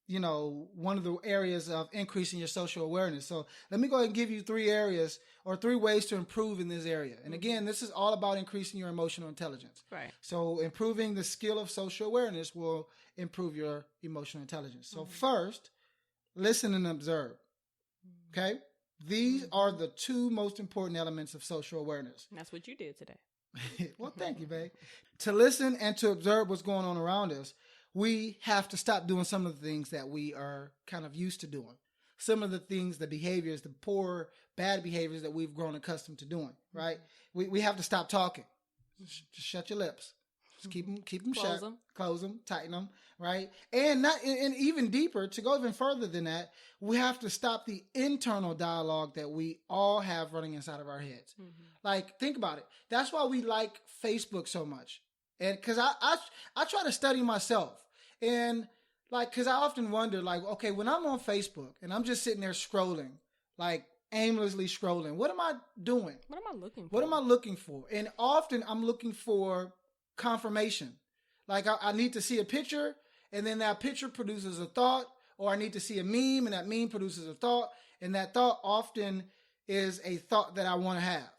one of the areas of increasing your social awareness. So let me go ahead and give you 3 areas or 3 ways to improve in this area. And again, this is all about increasing your emotional intelligence. Right. So improving the skill of social awareness will improve your emotional intelligence. So first, listen and observe. Okay? These are the 2 most important elements of social awareness. And that's what you did today. Well, thank you, babe. To listen and to observe what's going on around us, we have to stop doing some of the things that we are kind of used to doing. Some of the things, the behaviors, the poor, bad behaviors that we've grown accustomed to doing, right? We have to stop talking. Just shut your lips. Just keep them shut. Close them, tighten them, right? And even deeper, to go even further than that, we have to stop the internal dialogue that we all have running inside of our heads. Mm-hmm. Like, think about it. That's why we like Facebook so much. And because I try to study myself. And like, because I often wonder, like, okay, when I'm on Facebook and I'm just sitting there scrolling, like aimlessly scrolling, what am I doing? What am I looking for? What am I looking for? And often I'm looking for confirmation. Like I need to see a picture, and then that picture produces a thought, or I need to see a meme, and that meme produces a thought, and that thought often is a thought that I want to have,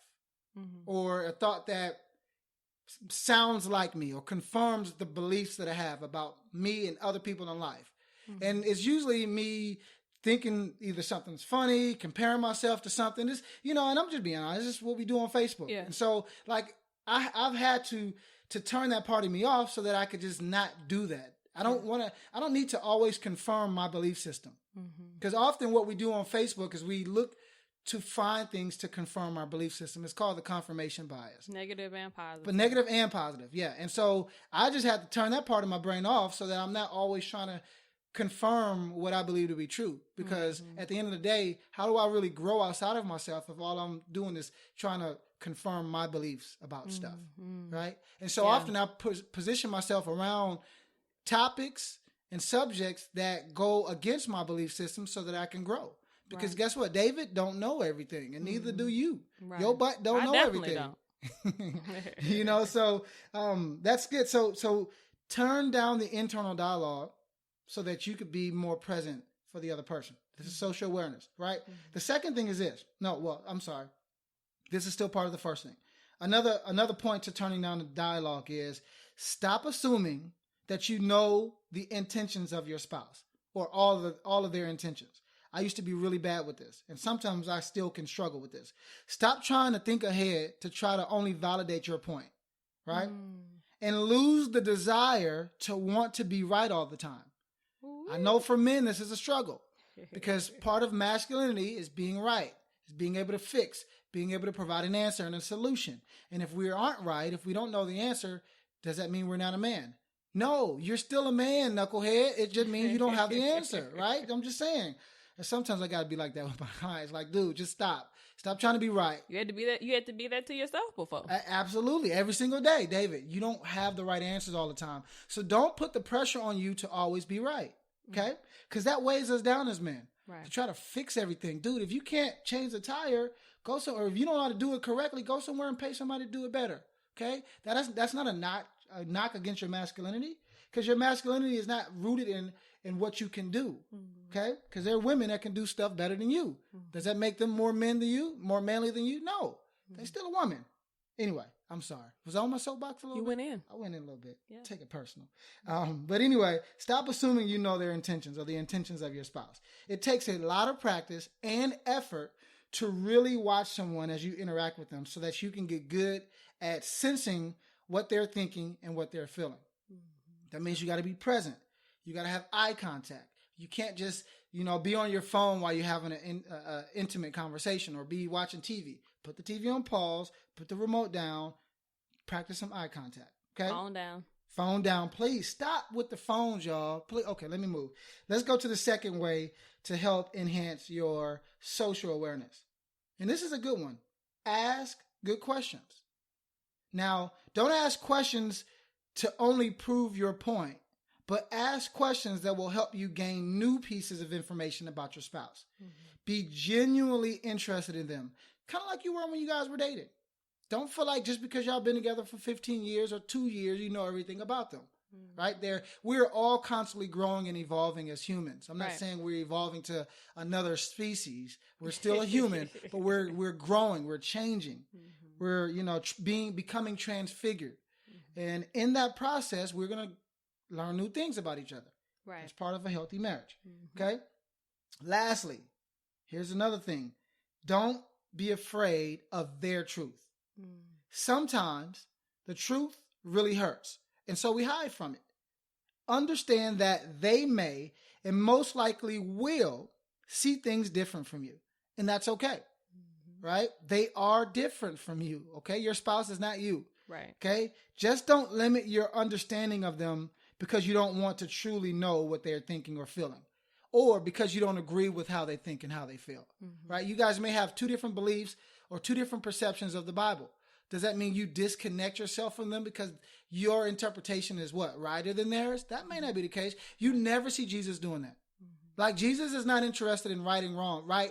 or a thought that sounds like me or confirms the beliefs that I have about me and other people in life. And it's usually me thinking either something's funny, comparing myself to something, and I'm just being honest, this is what we do on Facebook. Yeah. And so like I've had to turn that part of me off so that I could just not do that. I don't need to always confirm my belief system. Because often what we do on Facebook is we look to find things to confirm our belief system. It's called the confirmation bias. Negative and positive. But negative and positive, yeah. And so I just had to turn that part of my brain off so that I'm not always trying to confirm what I believe to be true. Because at the end of the day, how do I really grow outside of myself if all I'm doing is trying to confirm my beliefs about stuff, right? And so often I position myself around topics and subjects that go against my belief system so that I can grow. Because guess what? David don't know everything, and neither do you. Right. Your butt don't know everything. So that's good. So turn down the internal dialogue so that you could be more present for the other person. This is social awareness, right? The second thing is this. I'm sorry. This is still part of the first thing. Another point to turning down the dialogue is stop assuming that you know the intentions of your spouse or all of their intentions. I used to be really bad with this, and sometimes I still can struggle with this. Stop trying to think ahead to try to only validate your point, right? And lose the desire to want to be right all the time. I know for men this is a struggle because part of masculinity is being right, is being able to fix, being able to provide an answer and a solution. And if we aren't right, if we don't know the answer, does that mean we're not a man? No, you're still a man, knucklehead. It just means you don't have the answer, right? I'm just saying. And sometimes I got to be like that with my clients. Like, dude, just stop. Stop trying to be right. You had to be that. You had to be that to yourself before. Absolutely. Every single day, David. You don't have the right answers all the time. So don't put the pressure on you to always be right. Okay? Because that weighs us down as men. Right. To try to fix everything. Dude, if you can't change the tire, go somewhere. Or if you don't know how to do it correctly, go somewhere and pay somebody to do it better. Okay? That's not a knock against your masculinity. Because your masculinity is not rooted in what you can do, okay? Because there are women that can do stuff better than you. Does that make them more men than you, more manly than you? No. They're still a woman. Anyway, I'm sorry. Was I on my soapbox a little bit? You went in. I went in a little bit. Yeah. Take it personal. But anyway, stop assuming you know their intentions or the intentions of your spouse. It takes a lot of practice and effort to really watch someone as you interact with them so that you can get good at sensing what they're thinking and what they're feeling. That means you got to be present. You got to have eye contact. You can't just, be on your phone while you're having an intimate conversation or be watching TV. Put the TV on pause, put the remote down, practice some eye contact. Okay? Phone down. Please stop with the phones, y'all. Please. Okay, let me move. Let's go to the second way to help enhance your social awareness. And this is a good one. Ask good questions. Now, don't ask questions to only prove your point, but ask questions that will help you gain new pieces of information about your spouse. Be genuinely interested in them, kind of like you were when you guys were dating. Don't feel like just because y'all been together for 15 years or 2 years, you know everything about them. right there. We're all constantly growing and evolving as humans. I'm not saying we're evolving to another species. We're still a human, but we're growing, we're changing. We're, becoming transfigured. And in that process, we're going to learn new things about each other. Right. It's part of a healthy marriage. Okay? Lastly, here's another thing. Don't be afraid of their truth. Sometimes the truth really hurts, and so we hide from it. Understand that they may and most likely will see things different from you, and that's okay, right? They are different from you, okay? Your spouse is not you, right? Okay? Just don't limit your understanding of them because you don't want to truly know what they're thinking or feeling, or because you don't agree with how they think and how they feel, right? You guys may have two different beliefs or two different perceptions of the Bible. Does that mean you disconnect yourself from them because your interpretation is what? Righter than theirs? That may not be the case. You never see Jesus doing that. Like, Jesus is not interested in right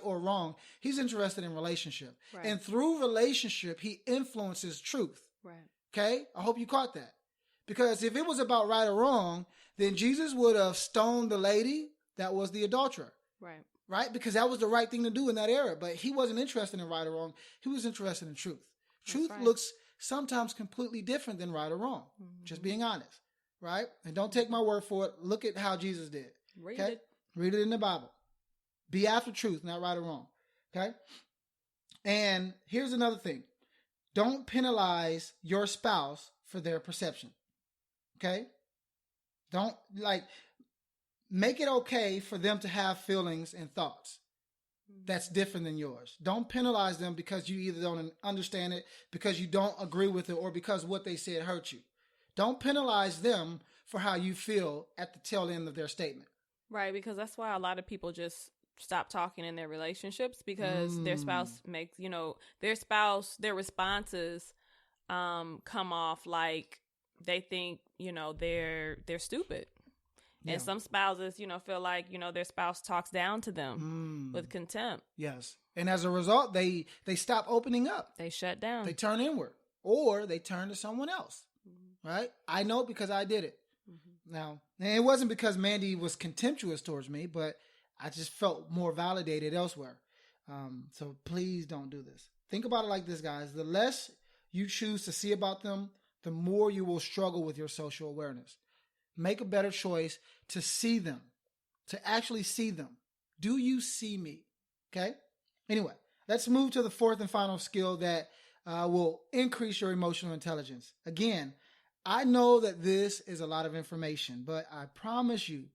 or wrong. He's interested in relationship. Right. And through relationship, he influences truth. Right. Okay? I hope you caught that. Because if it was about right or wrong, then Jesus would have stoned the lady that was the adulterer. Right. Right? Because that was the right thing to do in that era. But he wasn't interested in right or wrong. He was interested in truth. Truth looks sometimes completely different than right or wrong. Just being honest, right? And don't take my word for it. Look at how Jesus did. Read it. Read it in the Bible. Be after truth, not right or wrong. Okay? And here's another thing. Don't penalize your spouse for their perception. Okay? Don't, make it okay for them to have feelings and thoughts that's different than yours. Don't penalize them because you either don't understand it, because you don't agree with it, or because what they said hurt you. Don't penalize them for how you feel at the tail end of their statement. Right, because that's why a lot of people just stop talking in their relationships because their spouse makes, their responses come off like they think, they're stupid. Yeah. And some spouses, feel like, their spouse talks down to them with contempt. Yes. And as a result, they stop opening up. They shut down. They turn inward, or they turn to someone else. Right? I know because I did it. Now, and it wasn't because Mandy was contemptuous towards me, but I just felt more validated elsewhere. So please don't do this. Think about it like this, guys. The less you choose to see about them, the more you will struggle with your social awareness. Make a better choice to see them, to actually see them. Do you see me? Okay? Anyway, let's move to the fourth and final skill that will increase your emotional intelligence. Again, I know that this is a lot of information, but I promise you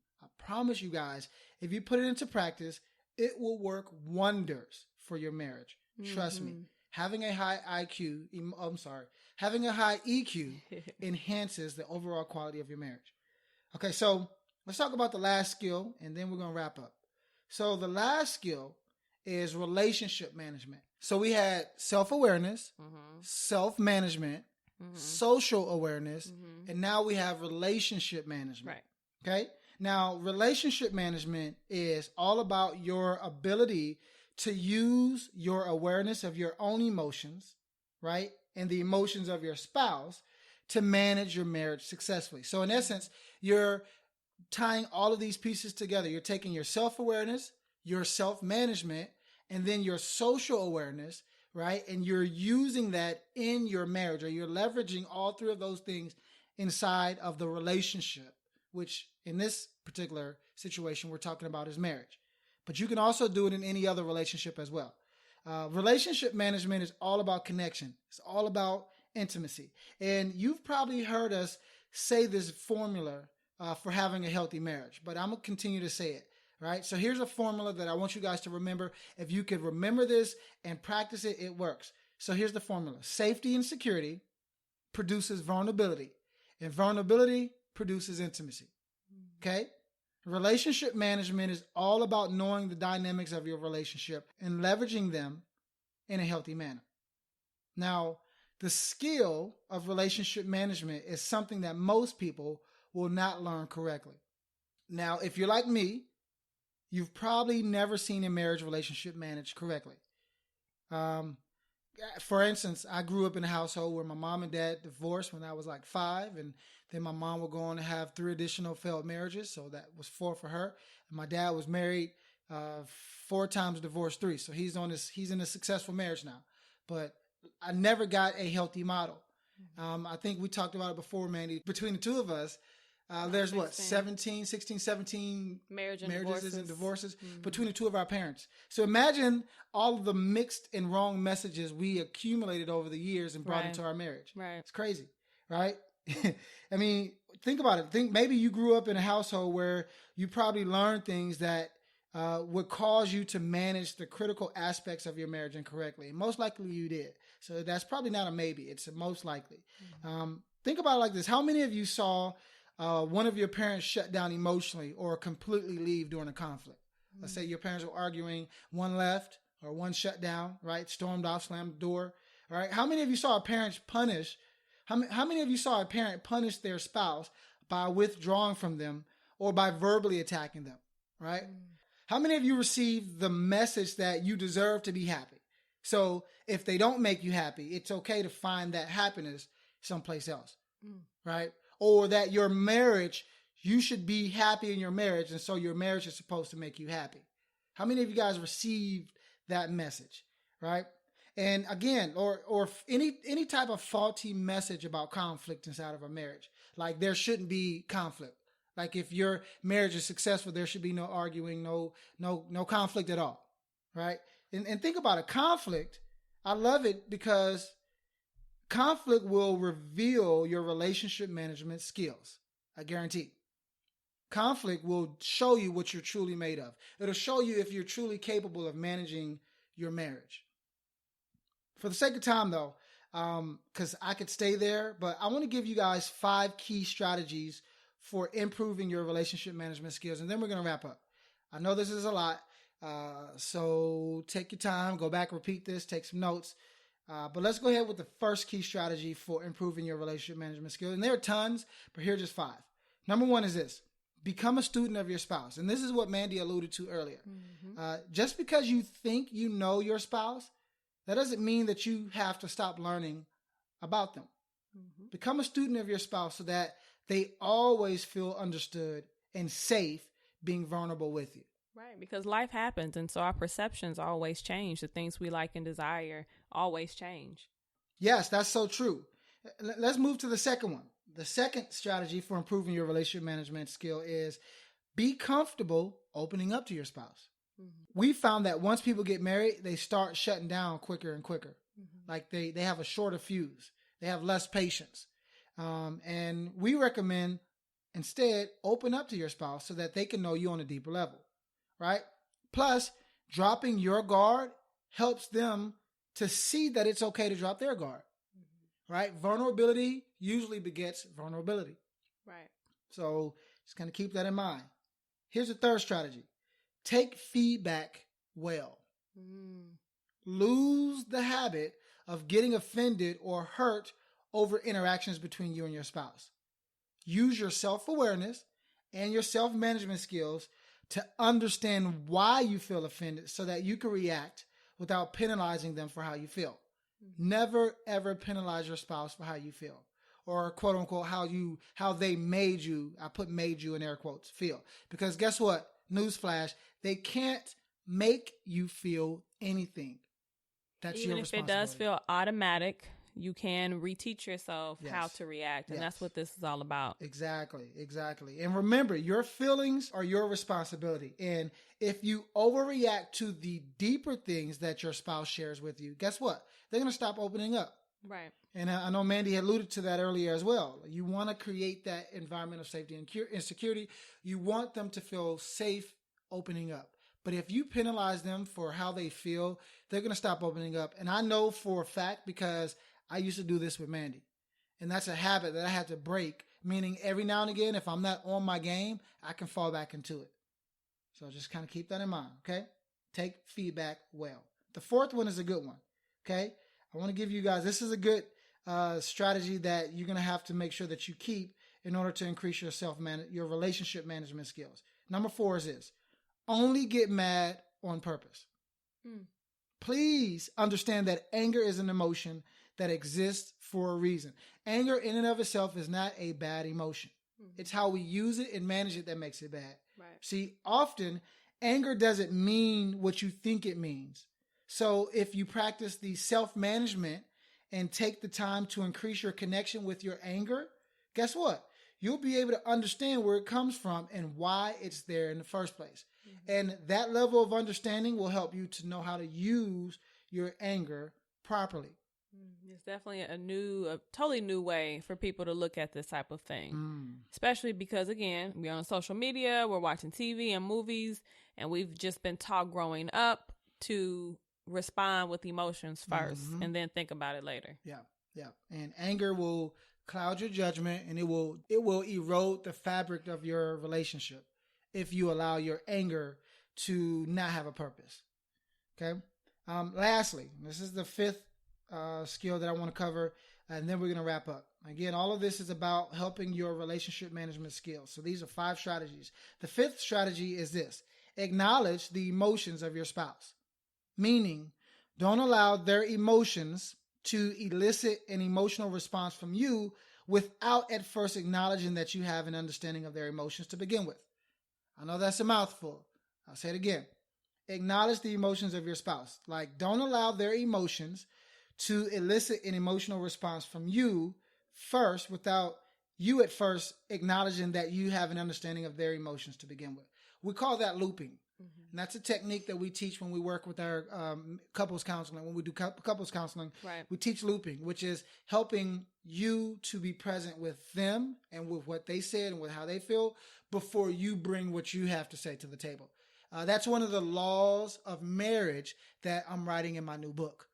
guys, if you put it into practice, it will work wonders for your marriage. Trust me. Having a high EQ enhances the overall quality of your marriage. Okay, so let's talk about the last skill, and then we're going to wrap up. So the last skill is relationship management. So we had self-awareness, self-management, social awareness, and now we have relationship management. Right. Okay? Now, relationship management is all about your ability to use your awareness of your own emotions, right, and the emotions of your spouse to manage your marriage successfully. So in essence, you're tying all of these pieces together. You're taking your self-awareness, your self-management, and then your social awareness, right? And you're using that in your marriage, or you're leveraging all three of those things inside of the relationship, which in this particular situation we're talking about is marriage. But you can also do it in any other relationship as well. Relationship management is all about connection. It's all about intimacy. And you've probably heard us say this formula for having a healthy marriage, but I'm going to continue to say it, right? So here's a formula that I want you guys to remember. If you could remember this and practice it, it works. So here's the formula. Safety and security produces vulnerability, and vulnerability produces intimacy. Okay? Relationship management is all about knowing the dynamics of your relationship and leveraging them in a healthy manner. Now, the skill of relationship management is something that most people will not learn correctly. Now, if you're like me, you've probably never seen a marriage relationship managed correctly. For instance, I grew up in a household where my mom and dad divorced when I was like 5, and then my mom would go on to have 3 additional failed marriages, so that was 4 for her. And my dad was married 4 times, divorced 3, so he's in a successful marriage now. But I never got a healthy model. I think we talked about it before, Mandy. Between the two of us, there's 17 marriages and divorces between the two of our parents. So imagine all of the mixed and wrong messages we accumulated over the years and brought into our marriage. Right. It's crazy, right? I mean, think about it. Think maybe you grew up in a household where you probably learned things that would cause you to manage the critical aspects of your marriage incorrectly. And most likely you did. So that's probably not a maybe. It's a most likely. Think about it like this. How many of you saw one of your parents shut down emotionally or completely leave during a conflict? Let's say your parents were arguing, one left or one shut down, right? Stormed off, slammed the door. All right. How many of you saw a parent punish? How many of you saw a parent punish their spouse by withdrawing from them or by verbally attacking them, right? How many of you received the message that you deserve to be happy? So if they don't make you happy, it's okay to find that happiness someplace else, right? Or that your marriage, you should be happy in your marriage, and so your marriage is supposed to make you happy. How many of you guys received that message, right? And again, or any type of faulty message about conflict inside of a marriage. Like there shouldn't be conflict. Like if your marriage is successful, there should be no arguing, no conflict at all, right? And think about it. Conflict, I love it because conflict will reveal your relationship management skills. I guarantee. Conflict will show you what you're truly made of. It'll show you if you're truly capable of managing your marriage. For the sake of time, though, because I could stay there, but I want to give you guys 5 key strategies for improving your relationship management skills, and then we're going to wrap up. I know this is a lot, so take your time, go back, repeat this, take some notes. But let's go ahead with the first key strategy for improving your relationship management skills. And there are tons, but here are just 5. Number 1 is this. Become a student of your spouse. And this is what Mandy alluded to earlier. Just because you think you know your spouse, that doesn't mean that you have to stop learning about them. Become a student of your spouse so that they always feel understood and safe being vulnerable with you. Right, because life happens, and so our perceptions always change. The things we like and desire always change. Yes, that's so true. Let's move to the second one. The second strategy for improving your relationship management skill is be comfortable opening up to your spouse. We found that once people get married, they start shutting down quicker and quicker. Like they have a shorter fuse. They have less patience. And we recommend instead open up to your spouse so that they can know you on a deeper level, right? Plus, dropping your guard helps them to see that it's okay to drop their guard, right? Vulnerability usually begets vulnerability. Right. So just kind of keep that in mind. Here's the third strategy. Take feedback well. Lose the habit of getting offended or hurt over interactions between you and your spouse. Use your self-awareness and your self-management skills to understand why you feel offended so that you can react without penalizing them for how you feel. Never, ever penalize your spouse for how you feel, or quote unquote, how they made you, I put made you in air quotes, feel. Because guess what? Newsflash, they can't make you feel anything. That's Even your if it responsibility. does feel automatic, you can reteach yourself Yes. how to react. And Yes. that's what this is all about. Exactly. And remember, your feelings are your responsibility. And if you overreact to the deeper things that your spouse shares with you, guess what? They're going to stop opening up. Right. And I know Mandy had alluded to that earlier as well. You want to create that environment of safety and security. You want them to feel safe opening up. But if you penalize them for how they feel, they're going to stop opening up. And I know for a fact because I used to do this with Mandy. And that's a habit that I had to break, meaning every now and again, if I'm not on my game, I can fall back into it. So just kind of keep that in mind, okay? Take feedback well. The fourth one is a good one, okay? I want to give you guys, this is a good strategy that you're going to have to make sure that you keep in order to increase your relationship management skills. Number 4 is this. Only get mad on purpose. please understand that anger is an emotion that exists for a reason. Anger in and of itself is not a bad emotion. It's how we use it and manage it that makes it bad. Right. See, often anger doesn't mean what you think it means. So if you practice the self-management and take the time to increase your connection with your anger, guess what? You'll be able to understand where it comes from and why it's there in the first place. And that level of understanding will help you to know how to use your anger properly. It's definitely a totally new way for people to look at this type of thing, especially because, again, we're on social media, we're watching TV and movies, and we've just been taught growing up to respond with emotions first and then think about it later. Yeah. And anger will cloud your judgment, and it will erode the fabric of your relationship if you allow your anger to not have a purpose. Okay. Lastly, this is the fifth skill that I want to cover, and then we're going to wrap up. Again, all of this is about helping your relationship management skills. So these are 5 strategies. The fifth strategy is this: acknowledge the emotions of your spouse. Meaning, don't allow their emotions to elicit an emotional response from you without at first acknowledging that you have an understanding of their emotions to begin with. I know that's a mouthful. I'll say it again. Acknowledge the emotions of your spouse. Like, don't allow their emotions to elicit an emotional response from you first without you at first acknowledging that you have an understanding of their emotions to begin with. We call that looping. And that's a technique that we teach when we work with our couples counseling. When we do couples counseling, right, we teach looping, which is helping you to be present with them and with what they said and with how they feel before you bring what you have to say to the table. That's one of the laws of marriage that I'm writing in my new book,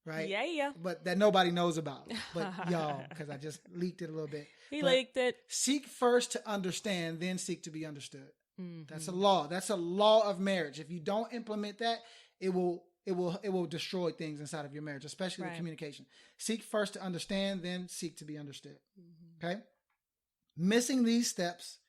right? Yeah. But that nobody knows about. But y'all, because I just leaked it a little bit. He leaked it. Seek first to understand, then seek to be understood. That's a law. That's a law of marriage. If you don't implement that, it will destroy things inside of your marriage, especially the communication. Seek first to understand, then seek to be understood. Okay? Missing these steps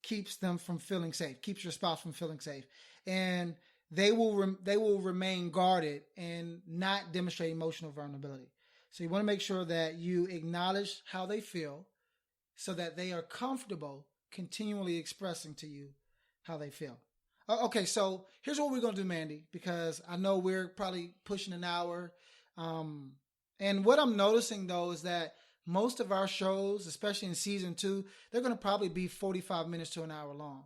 keeps them from feeling safe, keeps your spouse from feeling safe. And they will remain guarded and not demonstrate emotional vulnerability. So you want to make sure that you acknowledge how they feel so that they are comfortable continually expressing to you how they feel. Okay, so here's what we're going to do, Mandy, because I know we're probably pushing an hour. And what I'm noticing, though, is that most of our shows, especially in season 2, they're going to probably be 45 minutes to an hour long,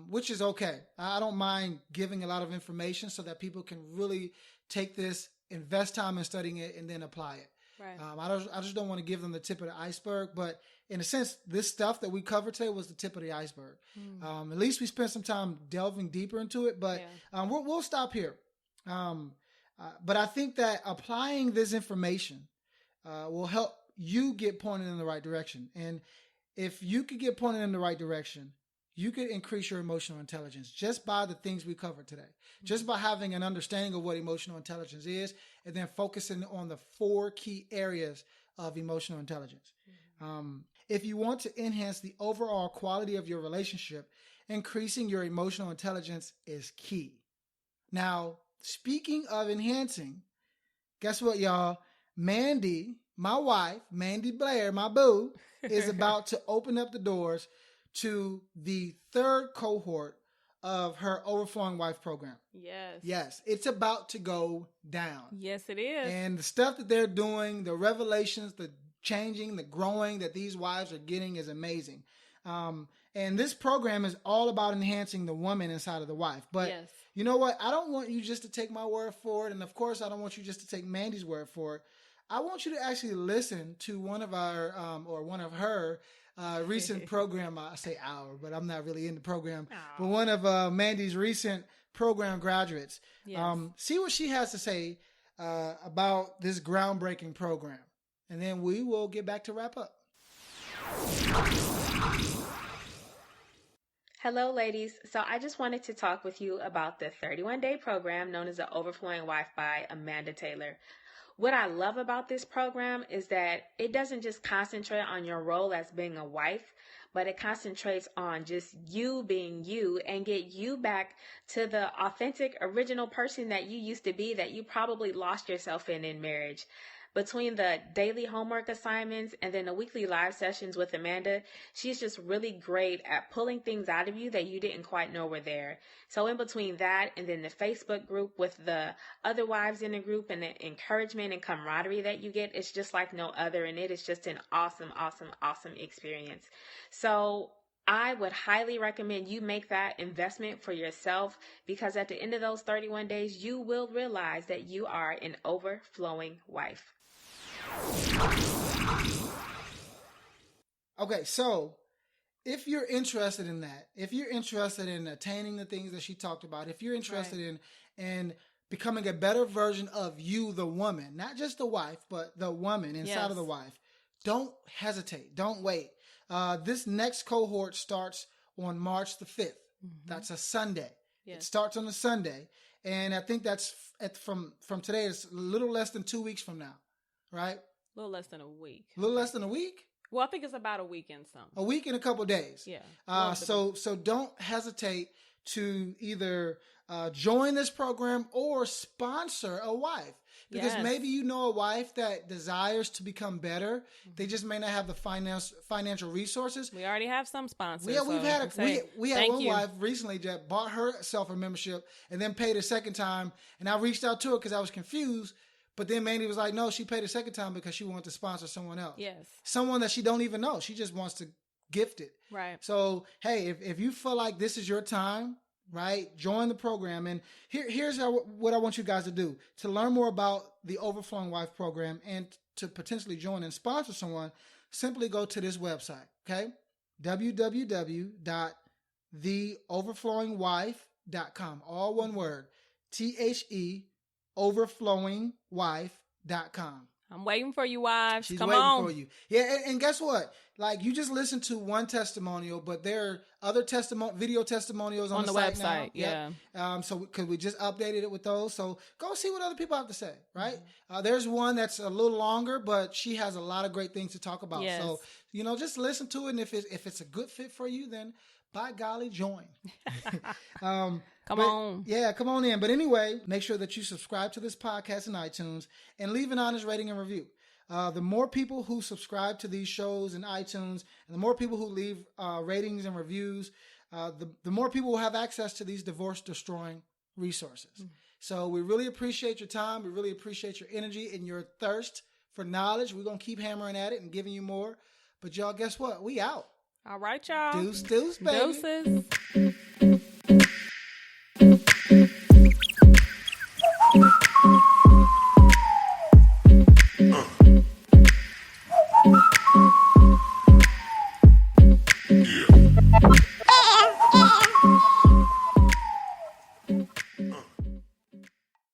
which is okay. I don't mind giving a lot of information so that people can really take this, invest time in studying it, and then apply it. Right. I just don't want to give them the tip of the iceberg, but in a sense, this stuff that we covered today was the tip of the iceberg. At least we spent some time delving deeper into it, but we'll stop here. But I think that applying this information will help you get pointed in the right direction. And if you could get pointed in the right direction, you could increase your emotional intelligence just by the things we covered today, just by having an understanding of what emotional intelligence is, and then focusing on the 4 key areas of emotional intelligence. If you want to enhance the overall quality of your relationship, increasing your emotional intelligence is key. Now, speaking of enhancing, guess what, y'all? Mandy, my wife, Mandy Blair, my boo, is about to open up the doors to the 3rd cohort of her Overflowing Wife program. Yes, it's about to go down. Yes, it is. And the stuff that they're doing, the revelations, the changing, the growing that these wives are getting is amazing. And this program is all about enhancing the woman inside of the wife. But you know what? I don't want you just to take my word for it. And of course, I don't want you just to take Mandy's word for it. I want you to actually listen to one of our, or one of her recent program. I say our, but I'm not really in the program. But one of Mandy's recent program graduates. See what she has to say about this groundbreaking program. And then we will get back to wrap up. Hello, ladies. So I just wanted to talk with you about the 31-day program known as the Overflowing Wife by Amanda Taylor. What I love about this program is that it doesn't just concentrate on your role as being a wife, but it concentrates on just you being you and get you back to the authentic, original person that you used to be, that you probably lost yourself in marriage. Between the daily homework assignments and then the weekly live sessions with Amanda, she's just really great at pulling things out of you that you didn't quite know were there. So in between that and then the Facebook group with the other wives in the group and the encouragement and camaraderie that you get, it's just like no other. And it is just an awesome, awesome, awesome experience. So I would highly recommend you make that investment for yourself, because at the end of those 31 days, you will realize that you are an overflowing wife. Okay, so if you're interested in that, if you're interested in attaining the things that she talked about, if you're interested in becoming a better version of you, the woman, not just the wife, but the woman inside of the wife, don't hesitate. Don't wait. This next cohort starts on March the 5th. Mm-hmm. That's a Sunday. Yes. It starts on a Sunday. And I think that's from today, it's a little less than 2 weeks from now, right? A little less than a week. A little less than a week? Well, I think it's about a week and some. A week and a couple of days. Yeah. So don't hesitate to either join this program or sponsor a wife. Because maybe you know a wife that desires to become better. Mm-hmm. They just may not have the financial resources. We already have some sponsors. Yeah, we've had we had one wife recently that bought herself a membership and then paid a second time. And I reached out to her because I was confused. But then Mandy was like, no, she paid a second time because she wanted to sponsor someone else. Yes. Someone that she don't even know. She just wants to gift it. Right. So, hey, if you feel like this is your time, right, join the program. And here's what I want you guys to do. To learn more about the Overflowing Wife program and to potentially join and sponsor someone, simply go to this website, okay? www.theoverflowingwife.com. All one word. THE overflowingwife.com. I'm waiting for you, wives. She's Come waiting on. for you. Yeah, and guess what? Like, you just listened to one testimonial, but there are other video testimonials on the website. Now. Yeah. So because we just updated it with those, so go see what other people have to say. Right. Mm-hmm. There's one that's a little longer, but she has a lot of great things to talk about. Yes. So just listen to it, and if it's a good fit for you, then by golly, join. Come on. Yeah, come on in. But anyway, make sure that you subscribe to this podcast in iTunes and leave an honest rating and review. The more people who subscribe to these shows in iTunes and the more people who leave ratings and reviews, the more people will have access to these divorce-destroying resources. Mm-hmm. So we really appreciate your time. We really appreciate your energy and your thirst for knowledge. We're going to keep hammering at it and giving you more. But y'all, guess what? We out. All right, y'all. Deuce, baby. Deuces. Yeah.